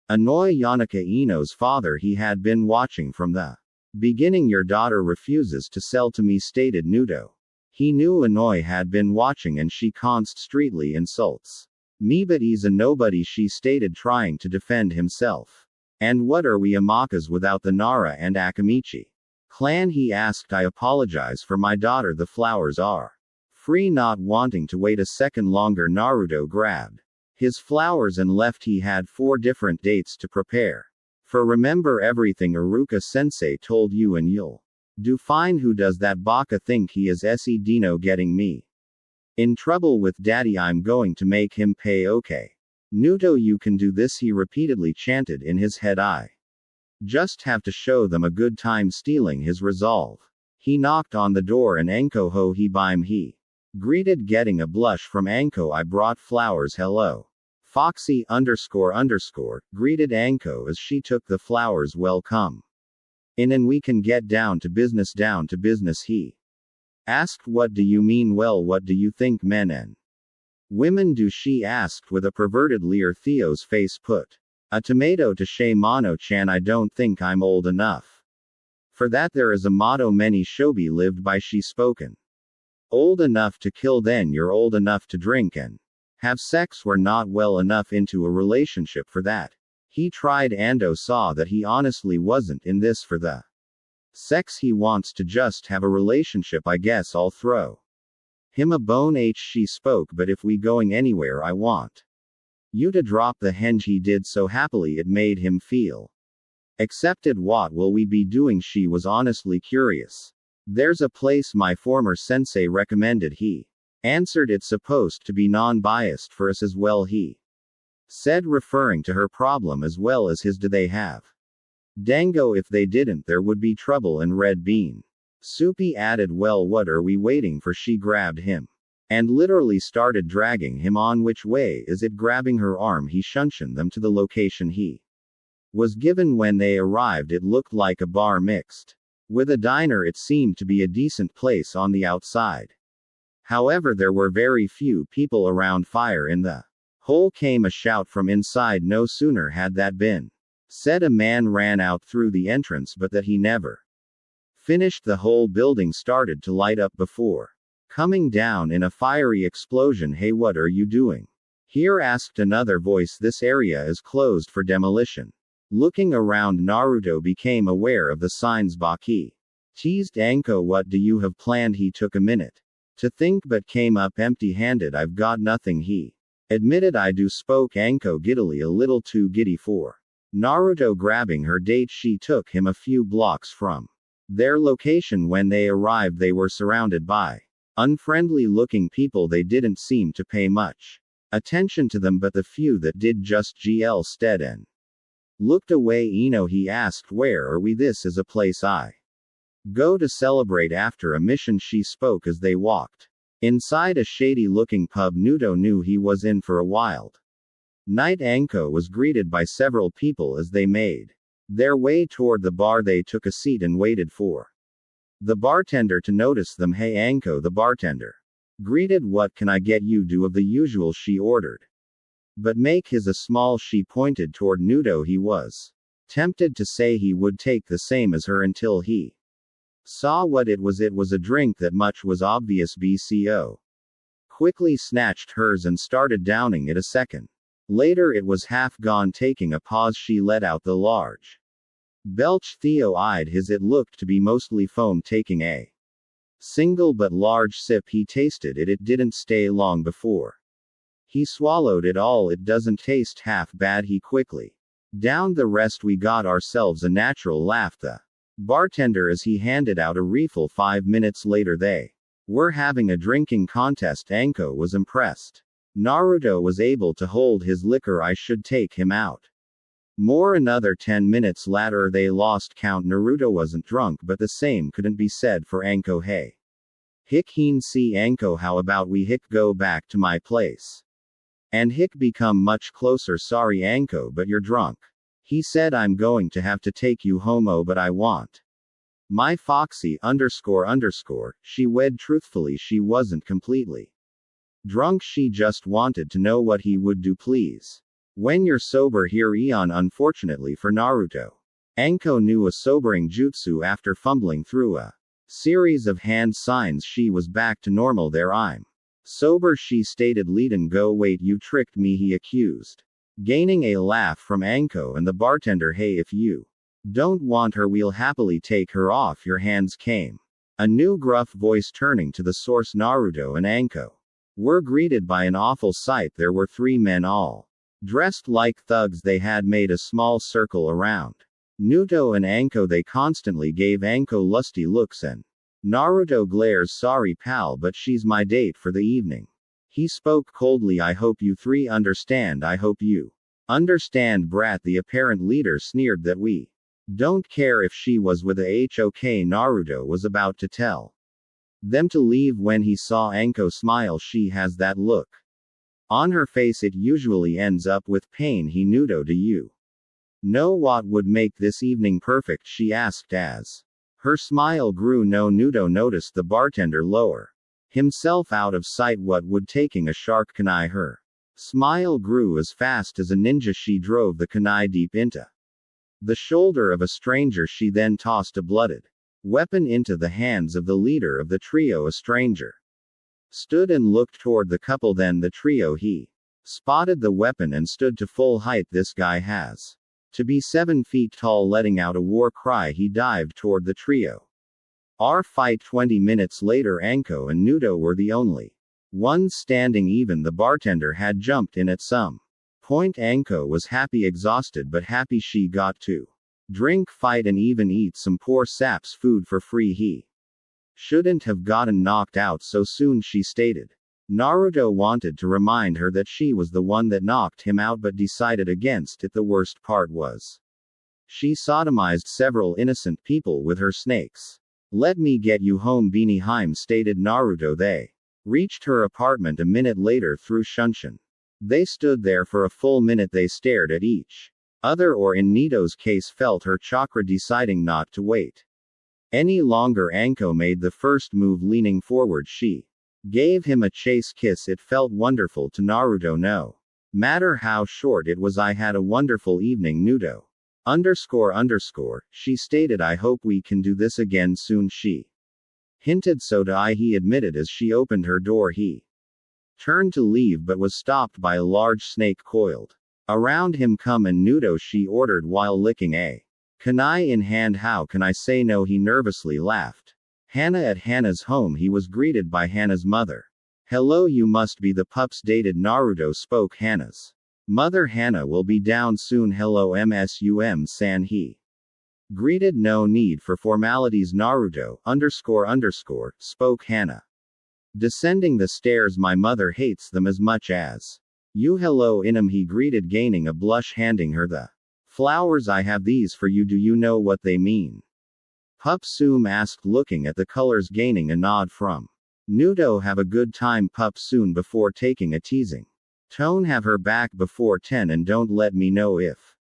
Anoi Yanaka, Ino's father. He had been watching from the beginning. Your daughter refuses to sell to me, stated Naruto. He knew Anoi had been watching and she constantly insults me, but he's a nobody, she stated, trying to defend himself. And what are we Amakas without the Nara and Akamichi clan? He asked. I apologize for my daughter. The flowers are free. Not wanting to wait a second longer, Naruto grabbed his flowers and left. He had 4 different dates to prepare for. Remember everything Iruka sensei told you and you'll do fine. Who does that Baka think he is? Se Dino getting me in trouble with daddy. I'm going to make him pay. Okay, Naruto, you can do this, he repeatedly chanted in his head. I just have to show them a good time. Stealing his resolve, he knocked on the door and Anko ho he bime he greeted, getting a blush from Anko. I brought flowers. Hello, Foxy __, greeted Anko as she took the flowers. Well, come in and we can get down to business. Down to business, he asked. What do you mean? Well, what do you think men and women do? She asked with a perverted leer. Theo's face put a tomato to Shaimano-chan. I don't think I'm old enough for that. There is a motto many shobi lived by. She spoken. Old enough to kill, then you're old enough to drink and have sex. We're not well enough into a relationship for that. He tried. Ando saw that he honestly wasn't in this for the sex. He wants to just have a relationship. I guess I'll throw him a bone. She spoke. But if we going anywhere, I want you to drop the henge. He did so happily it made him feel accepted. What will we be doing? She was honestly curious. There's a place my former sensei recommended, he answered. It's supposed to be non-biased for us as well, he said, referring to her problem as well as his. Do they have dango? If they didn't, there would be trouble. And red bean Soupy added, well, what are we waiting for? She grabbed him and literally started dragging him on. Which way is it? Grabbing her arm, he shunshed them to the location he was given. When they arrived, it looked like a bar mixed with a diner. It seemed to be a decent place on the outside. However, there were very few people around. Fire in the hole, came a shout from inside. No sooner had that been said, a man ran out through the entrance, but that he never finished. The whole building started to light up before coming down in a fiery explosion. Hey, what are you doing here? Asked another voice. This area is closed for demolition. Looking around, Naruto became aware of the signs Baki teased Anko. What do you have planned? He took a minute to think but came up empty-handed. I've got nothing, he admitted. I do, spoke Anko giddily, a little too giddy for Naruto. Grabbing her date, she took him a few blocks from their location. When they arrived, they were surrounded by unfriendly-looking people. They didn't seem to pay much attention to them, but the few that did just stead and looked away. Ino, he asked, where are we? This is a place I go to celebrate after a mission, she spoke as they walked inside a shady-looking pub. Naruto knew he was in for a wild night. Anko was greeted by several people as they made their way toward the bar. They took a seat and waited for the bartender to notice them. Hey, Anko, the bartender greeted. What can I get you? Do of the usual, she ordered. But make his a small. She pointed toward Naruto. He was tempted to say he would take the same as her until he saw what it was. It was a drink that much was obvious. BCO quickly snatched hers and started downing it. A second later, it was half gone. Taking a pause, she let out the large belch. Theo eyed his. It looked to be mostly foam. Taking a single but large sip, he tasted it. It didn't stay long before he swallowed it all. It doesn't taste half bad. He quickly downed the rest. We got ourselves a natural, laughed the bartender as he handed out a refill. 5 minutes later, they were having a drinking contest. Anko was impressed Naruto was able to hold his liquor. I should take him out more. Another 10 minutes later, they lost count. Naruto wasn't drunk, but the same couldn't be said for Anko. Hey, hick, heen, see Anko, how about we hick go back to my place and hick become much closer? Sorry Anko, but you're drunk, he said. I'm going to have to take you home. But I want my foxy __. She wed truthfully. She wasn't completely drunk. She just wanted to know what he would do. Please, when you're sober here, Eon. Unfortunately for Naruto, Anko knew a sobering jutsu. After fumbling through a series of hand signs, she was back to normal. There, I'm sober, she stated. Leadin, go. Wait, you tricked me, he accused, gaining a laugh from Anko and the bartender. Hey, if you don't want her, we'll happily take her off your hands, came a new gruff voice. Turning to the source, Naruto and Anko were greeted by an awful sight. There were 3 men, all dressed like thugs. They had made a small circle around Naruto and Anko. They constantly gave Anko lusty looks, and Naruto glares. Sorry pal, but she's my date for the evening, he spoke coldly. I hope you 3 understand. I hope you understand, brat. The apparent leader sneered. That we don't care if she was with a HOK. Naruto was about to tell them to leave when he saw Anko smile. She has that look on her face. It usually ends up with pain. He Naruto, do you know what would make this evening perfect? She asked as her smile grew. No. Naruto noticed the bartender lower himself out of sight. What would taking a shark kunai? Her smile grew as fast as a ninja. She drove the kunai deep into the shoulder of a stranger. She then tossed a blooded weapon into the hands of the leader of the trio. A stranger stood and looked toward the couple. Then the trio, he spotted the weapon and stood to full height. This guy has to be 7 feet tall. Letting out a war cry, he dived toward the trio. Our fight. 20 minutes later, Anko and Naruto were the only ones standing. Even the bartender had jumped in at some point. Anko was happy, exhausted, but happy she got to drink, fight, and even eat some poor sap's food for free. He Shouldn't have gotten knocked out so soon, she stated. Naruto wanted to remind her that she was the one that knocked him out but decided against it. The worst part was, she sodomized several innocent people with her snakes. Let me get you home, Beanie Haim, stated Naruto. They reached her apartment a minute later through Shunshin. They stood there for a full minute. They stared at each other, or in Nito's case felt her chakra, deciding not to wait any longer. Anko made the first move, leaning forward. She gave him a chase kiss. It felt wonderful to Naruto. No matter how short it was, I had a wonderful evening. Nudo __, she stated. I hope we can do this again soon. She hinted. So do I, he admitted as she opened her door. He turned to leave but was stopped by a large snake coiled around him. Come and Nudo, she ordered while licking a kunai in hand. How can I say no, he nervously laughed. Hana. At Hana's home he was greeted by Hana's mother. Hello, you must be the pups dated Naruto, spoke Hana's mother. Hana will be down soon. Hello MSUM-san, he greeted. No need for formalities, Naruto __, spoke Hana. Descending the stairs. My mother hates them as much as you. Hello Inam, he greeted, gaining a blush, handing her the flowers. I have these for you. Do you know what they mean? Pup Soom asked, looking at the colors, gaining a nod from Nudo. Have a good time, Pup soon, before taking a teasing tone. Have her back before 10 and don't let me know if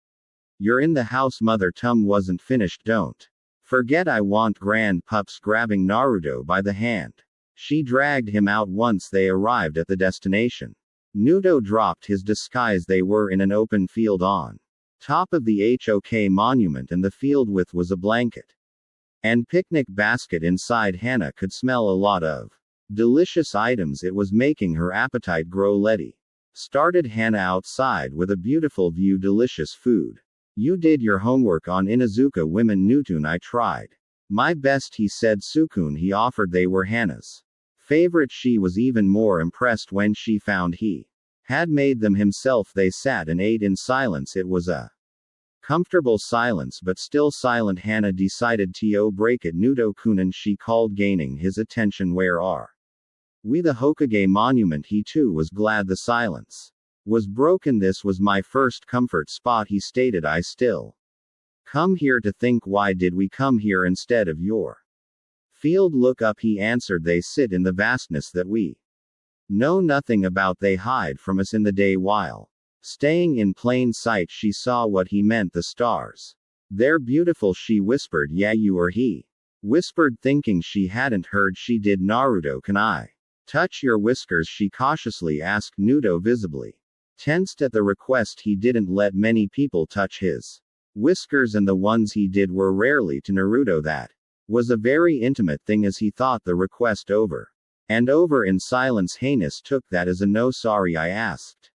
you're in the house. Mother Tum wasn't finished. Don't forget I want grand. Pups grabbing Naruto by the hand, she dragged him out. Once they arrived at the destination, Nudo dropped his disguise. They were in an open field on top of the HOK monument, and the field width was a blanket and picnic basket. Inside Hana could smell a lot of delicious items. It was making her appetite grow. Letty started Hana outside with a beautiful view. Delicious food. You did your homework on Inuzuka women, Newton? I tried my best, he said. Sukun, he offered. They were Hana's favorite. She was even more impressed when she found he had made them himself. They sat and ate in silence. It was a comfortable silence, but still silent. Hana decided to break it. Nudo Kunin, she called, gaining his attention. Where are we? The Hokage monument. He too was glad the silence was broken. This was my first comfort spot, he stated. I still come here to think, why did we come here instead of your field? Look up, he answered. They sit in the vastness that we know nothing about. They hide from us in the day while staying in plain sight. She saw what he meant. The stars. They're beautiful, she whispered. Yeah, you are, he whispered, thinking she hadn't heard. She did. Naruto, can I touch your whiskers? She cautiously asked. Nudo, visibly tensed at the request. He didn't let many people touch his whiskers, and the ones he did were rarely to Naruto. That was a very intimate thing. As he thought the request over and over in silence, Heinous took that as a no. Sorry, I asked.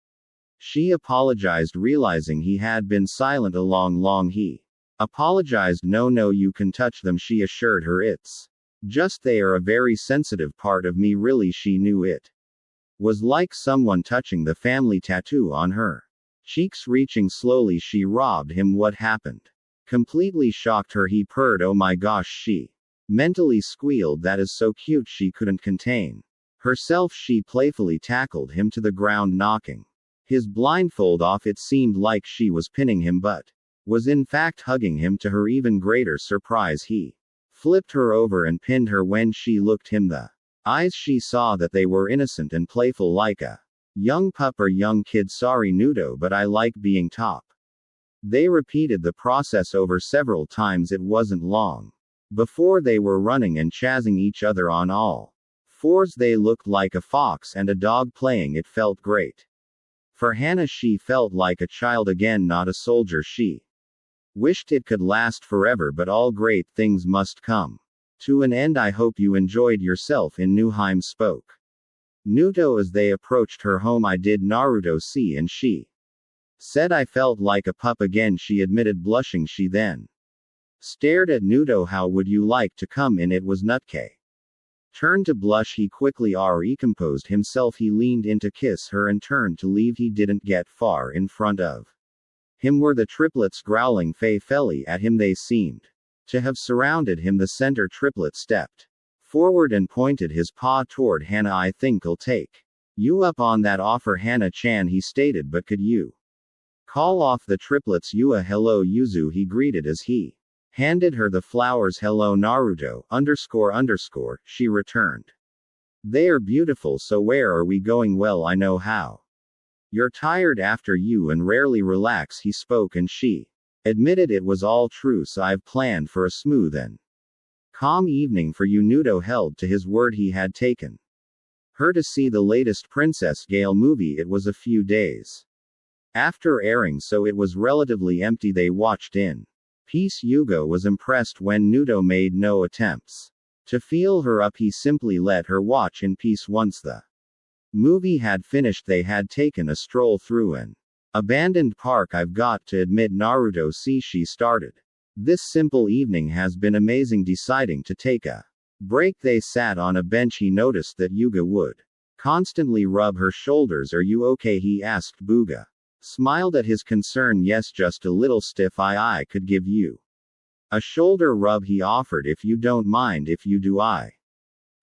She apologized, realizing he had been silent a long. He apologized. No, you can touch them, she assured her. It's just they are a very sensitive part of me. Really, she knew it was like someone touching the family tattoo on her cheeks. Reaching slowly, she robbed him. What happened completely shocked her. He purred. Oh my gosh, she mentally squealed. That is so cute. She couldn't contain herself. She playfully tackled him to the ground, knocking his blindfold off. It seemed like she was pinning him, but was in fact hugging him. To her even greater surprise, he flipped her over and pinned her. When she looked him the eyes, she saw that they were innocent and playful, like a young pup or young kid. Sorry, Nudo, but I like being top. They repeated the process over several times. It wasn't long before they were running and chasing each other on all fours. They looked like a fox and a dog playing. It felt great. For Hana, she felt like a child again, not a soldier. She wished it could last forever, but all great things must come to an end. I hope you enjoyed yourself. In Nuheim, spoke Nudo as they approached her home. I did, Naruto see, and she said I felt like a pup again, she admitted, blushing. She then stared at Nudo. How would you like to come in? It was Nutke turned to blush. He quickly recomposed himself. He leaned in to kiss her and turned to leave. He didn't get far. In front of him were the triplets, growling fei-felly at him. They seemed to have surrounded him. The center triplet stepped forward and pointed his paw toward Hana. I think I'll take you up on that offer, Hana-chan, he stated, but could you call off the triplets? Yua. Hello, Yuzu, he greeted as he handed her the flowers. Hello, Naruto, __, she returned. They are beautiful, so where are we going? Well, I know how you're tired after you and rarely relax, he spoke, and she admitted it was all true. So I've planned for a smooth and calm evening for you. Naruto held to his word. He had taken her to see the latest Princess Gale movie. It was a few days after airing, so it was relatively empty. They watched in peace. Yugao was impressed when Naruto made no attempts to feel her up. He simply let her watch in peace. Once the movie had finished, they had taken a stroll through an abandoned park. I've got to admit, Naruto, she started. This simple evening has been amazing. Deciding to take a break, they sat on a bench. He noticed that Yuga would constantly rub her shoulders. Are you okay? he asked. Buga smiled at his concern. Yes, just a little stiff. I could give you a shoulder rub, he offered, if you don't mind. If you do, I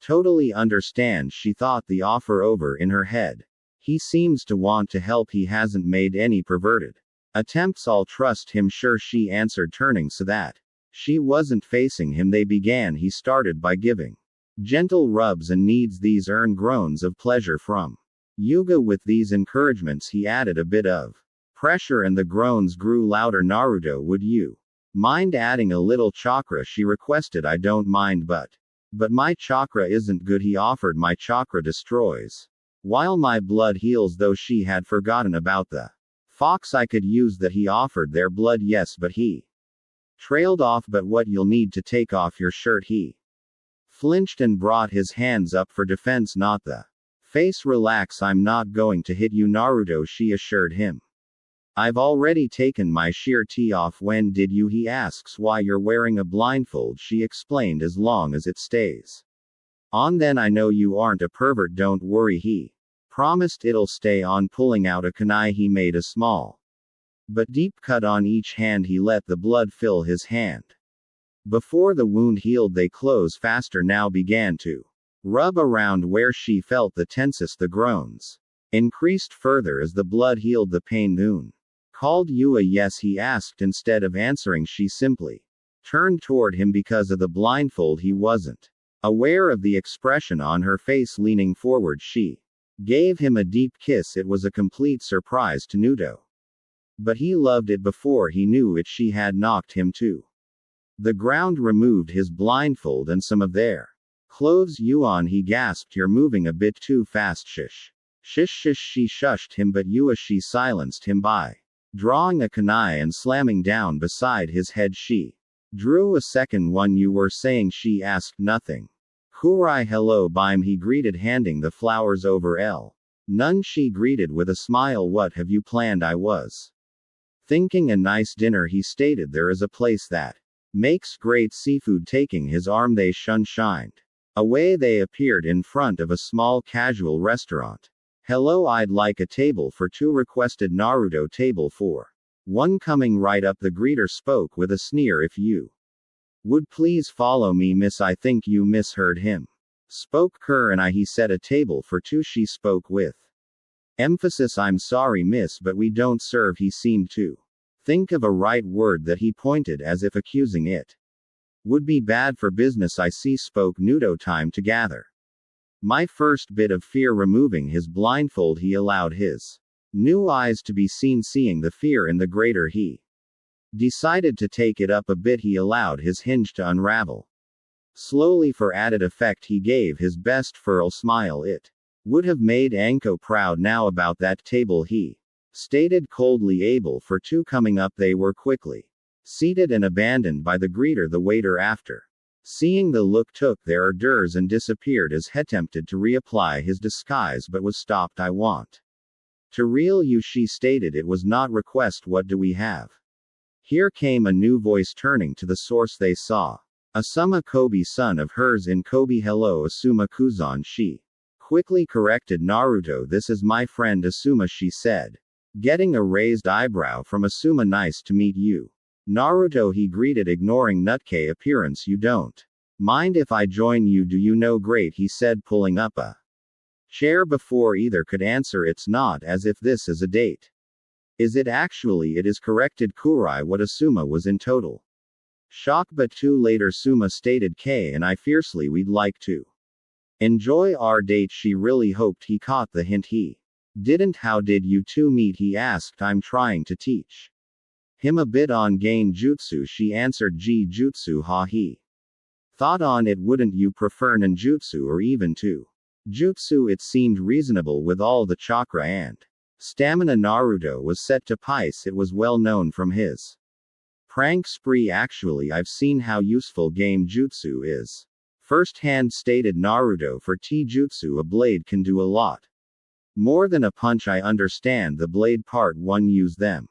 totally understand. She thought the offer over in her head. He seems to want to help. He hasn't made any perverted attempts. I'll trust him. Sure, she answered, turning so that she wasn't facing him. They began. He started by giving gentle rubs and kneads. These earned groans of pleasure from Yuga. With these encouragements, he added a bit of pressure, and the groans grew louder. Naruto, would you mind adding a little chakra? she requested. I don't mind, but my chakra isn't good, he offered. My chakra destroys while my blood heals, though. She had forgotten about the fox. I could use that, he offered. Their blood, yes, but he trailed off. But what, you'll need to take off your shirt. He flinched and brought his hands up for defense. Not the face. Relax, I'm not going to hit you, Naruto, she assured him. I've already taken my sheer tee off. When did you? he asks. Why, you're wearing a blindfold, she explained. As long as it stays on, then I know you aren't a pervert. Don't worry, he promised. It'll stay on. Pulling out a kunai, he made a small but deep cut on each hand. He let the blood fill his hand. Before the wound healed, they close faster. Now began to rub around where she felt the tensest. The groans increased further as the blood healed the pain. Noon called. Yua, yes, he asked. Instead of answering, she simply turned toward him. Because of the blindfold, he wasn't aware of the expression on her face. Leaning forward, she gave him a deep kiss. It was a complete surprise to Naruto, but he loved it. Before he knew it, she had knocked him to the ground, removed his blindfold and some of their clothes. Yuan, he gasped, you're moving a bit too fast. Shish. She shushed him, but she silenced him by drawing a kunai and slamming down beside his head. She drew a second one. You were saying? She asked. Nothing. Kurai. Hello, Bime, he greeted, handing the flowers over. None, she greeted with a smile. What have you planned? I was thinking a nice dinner, he stated. There is a place that makes great seafood. Taking his arm, they shined away. They appeared in front of a small casual restaurant. Hello, I'd like a table for two, requested Naruto. Table for one coming right up, the greeter spoke with a sneer. If you would please follow me, miss. I think you misheard him, spoke Kurenai. He said a table for two. She spoke with emphasis. I'm sorry, miss, but we don't serve. He seemed to think of a right word that he pointed as if accusing it would be bad for business. I see, spoke Naruto. Time to gather my first bit of fear. Removing his blindfold, he allowed his new eyes to be seen. Seeing the fear in the greater, he decided to take it up a bit. He allowed his hinge to unravel slowly. For added effect, he gave his best furl smile. It would have made Anko proud. Now about that table, he stated coldly. Able for two coming up. They were quickly seated and abandoned by the greeter. The waiter, after seeing the look, took their orders and disappeared as he attempted to reapply his disguise but was stopped. I want to reel you, she stated. It was not request. What do we have here? Came a new voice. Turning to the source, they saw Asuma Kobe, son of hers in Kobe. Hello, Asuma Kuzan, she quickly corrected Naruto. This is my friend Asuma, she said, getting a raised eyebrow from Asuma. Nice to meet you, Naruto, he greeted, ignoring Nutke appearance. You don't Mind if I join you? Do you know? Great, he said, pulling up a chair before either could answer. It's not as if this is a date. Is it actually? It is, corrected Kurai. What Asuma was in total shock, but too later Suma stated K and I fiercely, we'd like to enjoy our date. She really hoped he caught the hint. He didn't. How did you two meet? He asked. I'm trying to teach him a bit on Gain Jutsu, she answered. G Jutsu, ha, he thought on it. Wouldn't you prefer ninjutsu or even to jutsu? It seemed reasonable with all the chakra and stamina Naruto was set to pice. It was well known from his prank spree. Actually, I've seen how useful game jutsu is firsthand, stated Naruto. For T-jutsu, a blade can do a lot more than a punch. I understand the blade part. One use them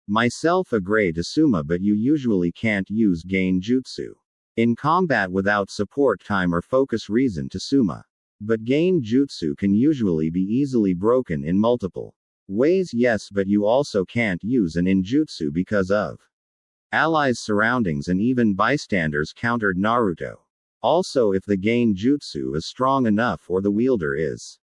myself, agreed Asuma, but you usually can't use gain jutsu in combat without support time or focus, reason to Suma. But gain jutsu can usually be easily broken in multiple ways. Yes, but you also can't use an ninjutsu because of allies, surroundings, and even bystanders, countered Naruto. Also, if the gain jutsu is strong enough or the wielder is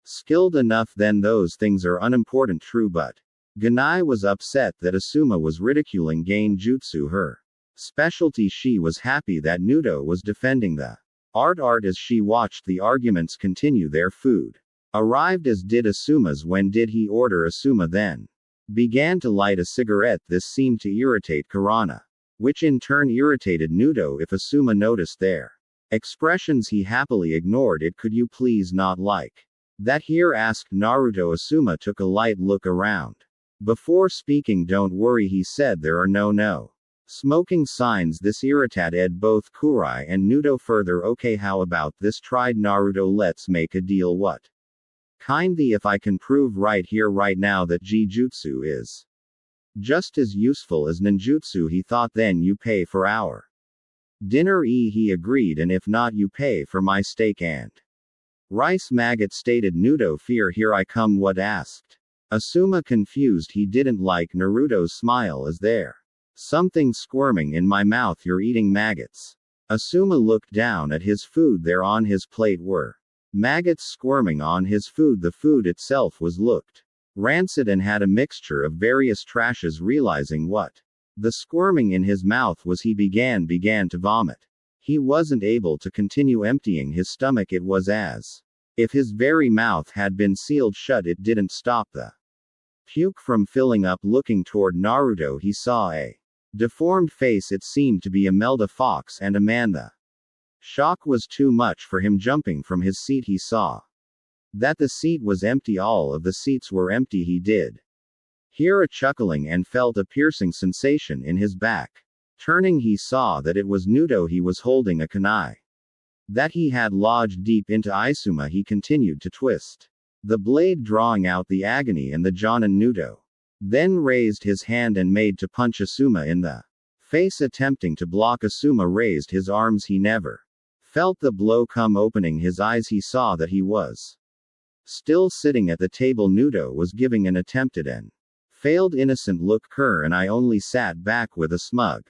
skilled enough, then those things are unimportant. True, but Kurenai was upset that Asuma was ridiculing gain jutsu, her specialty. She was happy that Naruto was defending the art as she watched the arguments continue. Their food arrived, as did Asuma's. When did he order? Asuma then began to light a cigarette. This seemed to irritate Kurenai, which in turn irritated Naruto. If Asuma noticed their expressions, he happily ignored it. Could you please not like that here? Asked Naruto. Asuma took a light look around before speaking. Don't worry, he said, there are no smoking signs. This irritated both Kurai and Naruto further. Okay, how about this? Tried Naruto. Let's make a deal. What kind? If I can prove right here right now that G-jutsu is just as useful as ninjutsu, he thought, then you pay for our dinner. He agreed, and if not, you pay for my steak and rice. Maggot, stated Naruto. Fear, here I come. What? asked Asuma, confused. He didn't like Naruto's smile. Is there something squirming in my mouth? You're eating maggots. Asuma looked down at his food. There on his plate were maggots squirming on his food. The food itself looked rancid and had a mixture of various trashes. Realizing what the squirming in his mouth was, he began to vomit. He wasn't able to continue emptying his stomach. It was as if his very mouth had been sealed shut. It didn't stop the puke from filling up. Looking toward Naruto, he saw a deformed face. It seemed to be Imelda Fox and a man. The shock was too much for him. Jumping from his seat, he saw that the seat was empty. All of the seats were empty. He did hear a chuckling and felt a piercing sensation in his back. Turning, he saw that it was Naruto. He was holding a kunai that he had lodged deep into Asuma. He continued to twist the blade, drawing out the agony and the jonin. Naruto then raised his hand and made to punch Asuma in the face. Attempting to block, Asuma raised his arms. He never felt the blow come. Opening his eyes, he saw that he was still sitting at the table. Naruto was giving an attempted and failed innocent look. And I only sat back with a smug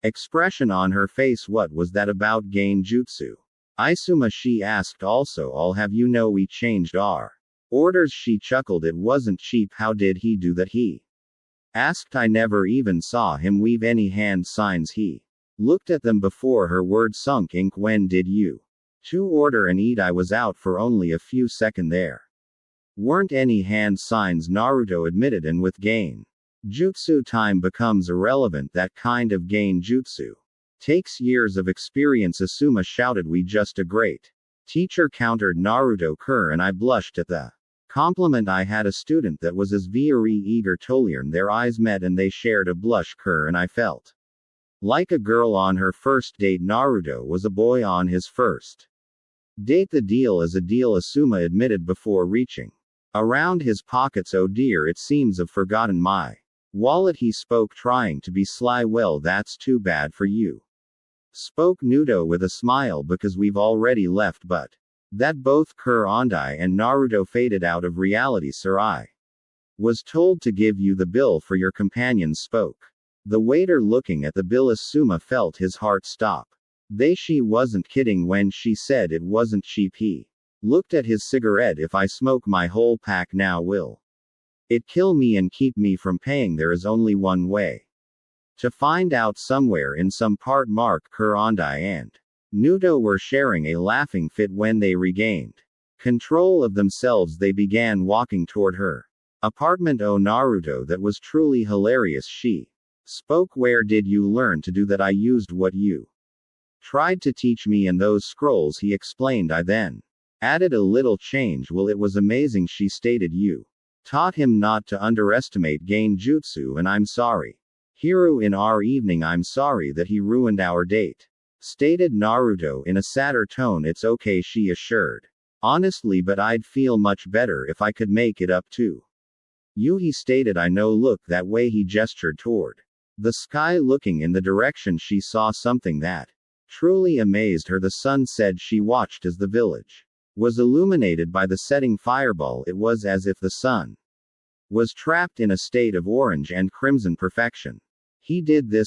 expression on her face. What was that about gain jutsu? Asuma, she asked. Also, I'll have you know we changed our orders. She chuckled. It wasn't cheap. How did he do that? He asked. I never even saw him weave any hand signs. He looked at them before her words sunk ink. When did you two order and eat? I was out for only a few seconds. There weren't any hand signs, Naruto admitted, and with gain jutsu, time becomes irrelevant. That kind of gain jutsu takes years of experience. Asuma shouted. We just a great teacher, countered Naruto. And I blushed at the compliment. I had a student that was as very eager to learn. Their eyes met and they shared a blush. And I felt like a girl on her first date. Naruto was a boy on his first date. The deal is a deal, Asuma admitted before reaching around his pockets. Oh dear, it seems I've forgotten my wallet, he spoke, trying to be sly. Well, that's too bad for you, spoke Naruto with a smile, because we've already left. But that both Kurenai and Naruto faded out of reality. Sir, I was told to give you the bill for your companions, spoke the waiter. Looking at the bill, Asuma felt his heart stop She wasn't kidding when she said it wasn't cheap. He looked at his cigarette. If I smoke my whole pack now, will it kill me and keep me from paying? There is only one way to find out. Somewhere in some part, Kurenai and Naruto were sharing a laughing fit. When they regained control of themselves, they began walking toward her apartment. Oh, Naruto, that was truly hilarious. She spoke. Where did you learn to do that? I used what you tried to teach me in those scrolls, he explained. I then added a little change. Well, it was amazing, she stated. You taught him not to underestimate Genjutsu, and I'm sorry. Hiro, in our evening, I'm sorry that he ruined our date, stated Naruto in a sadder tone. It's okay, she assured. Honestly, but I'd feel much better if I could make it up to you, he stated. I know, look that way. He gestured toward the sky, looking in the direction she saw something that truly amazed her. The sun said. She watched as the village was illuminated by the setting fireball. It was as if the sun was trapped in a state of orange and crimson perfection. He did this